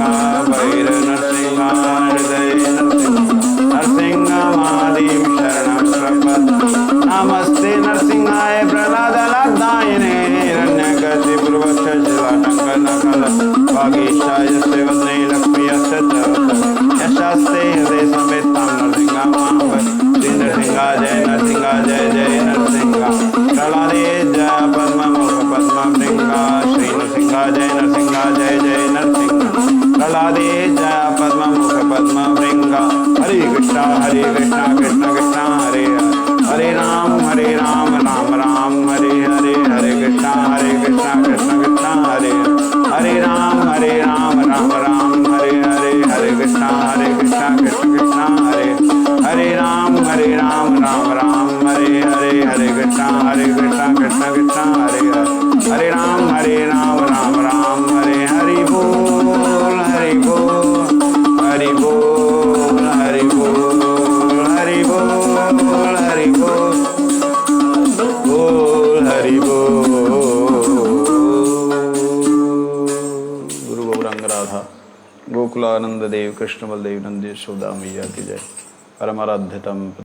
वैर नरसिंह हृदय नरसिंह। नरसिंहमादिं शरणं प्रपद्ये। नमस्ते नरसिंहाय प्रह्लादलादायिने, हिरण्यकशिपुर्वक्ष शीलाटंक नखल। वागीशायस्य वदने लक्ष्मी यस्य च वक्ष, यशस्ते हृदय संवित्तं नरसिंहमहं भजे। श्री नरसिंह जय नरसिंह जय जय नरसिंह। प्रह्लादे जय पद्ममुख पद्मभृंग, श्री नरसिंह जय नरसिंह जय जय नरसिंह। प्रह्लादे जय पद्ममुख पद्मभृंग। हरे कृष्ण कृष्ण कृष्ण हरे हरे, हरे राम राम राम हरे हरे। हरे कृष्ण कृष्ण कृष्ण हरे हरे, राम राम हरे हरे। हरे कृष्ण कृष्ण कृष्ण हरे हरे, राम राम हरे हरे। हरे कृष्ण कृष्ण कृष्ण हरे हरे, हरे राम राम हरे। हरि बोल हरि बोल हरि बोल हरि बोल हरि बोल हरि बोल बोल हरि बोल। गुरु गौरांग राधा गोकुलानंद देव कृष्ण बलदेव नंदी यशोदा मैया की जय। परमाराध्यतम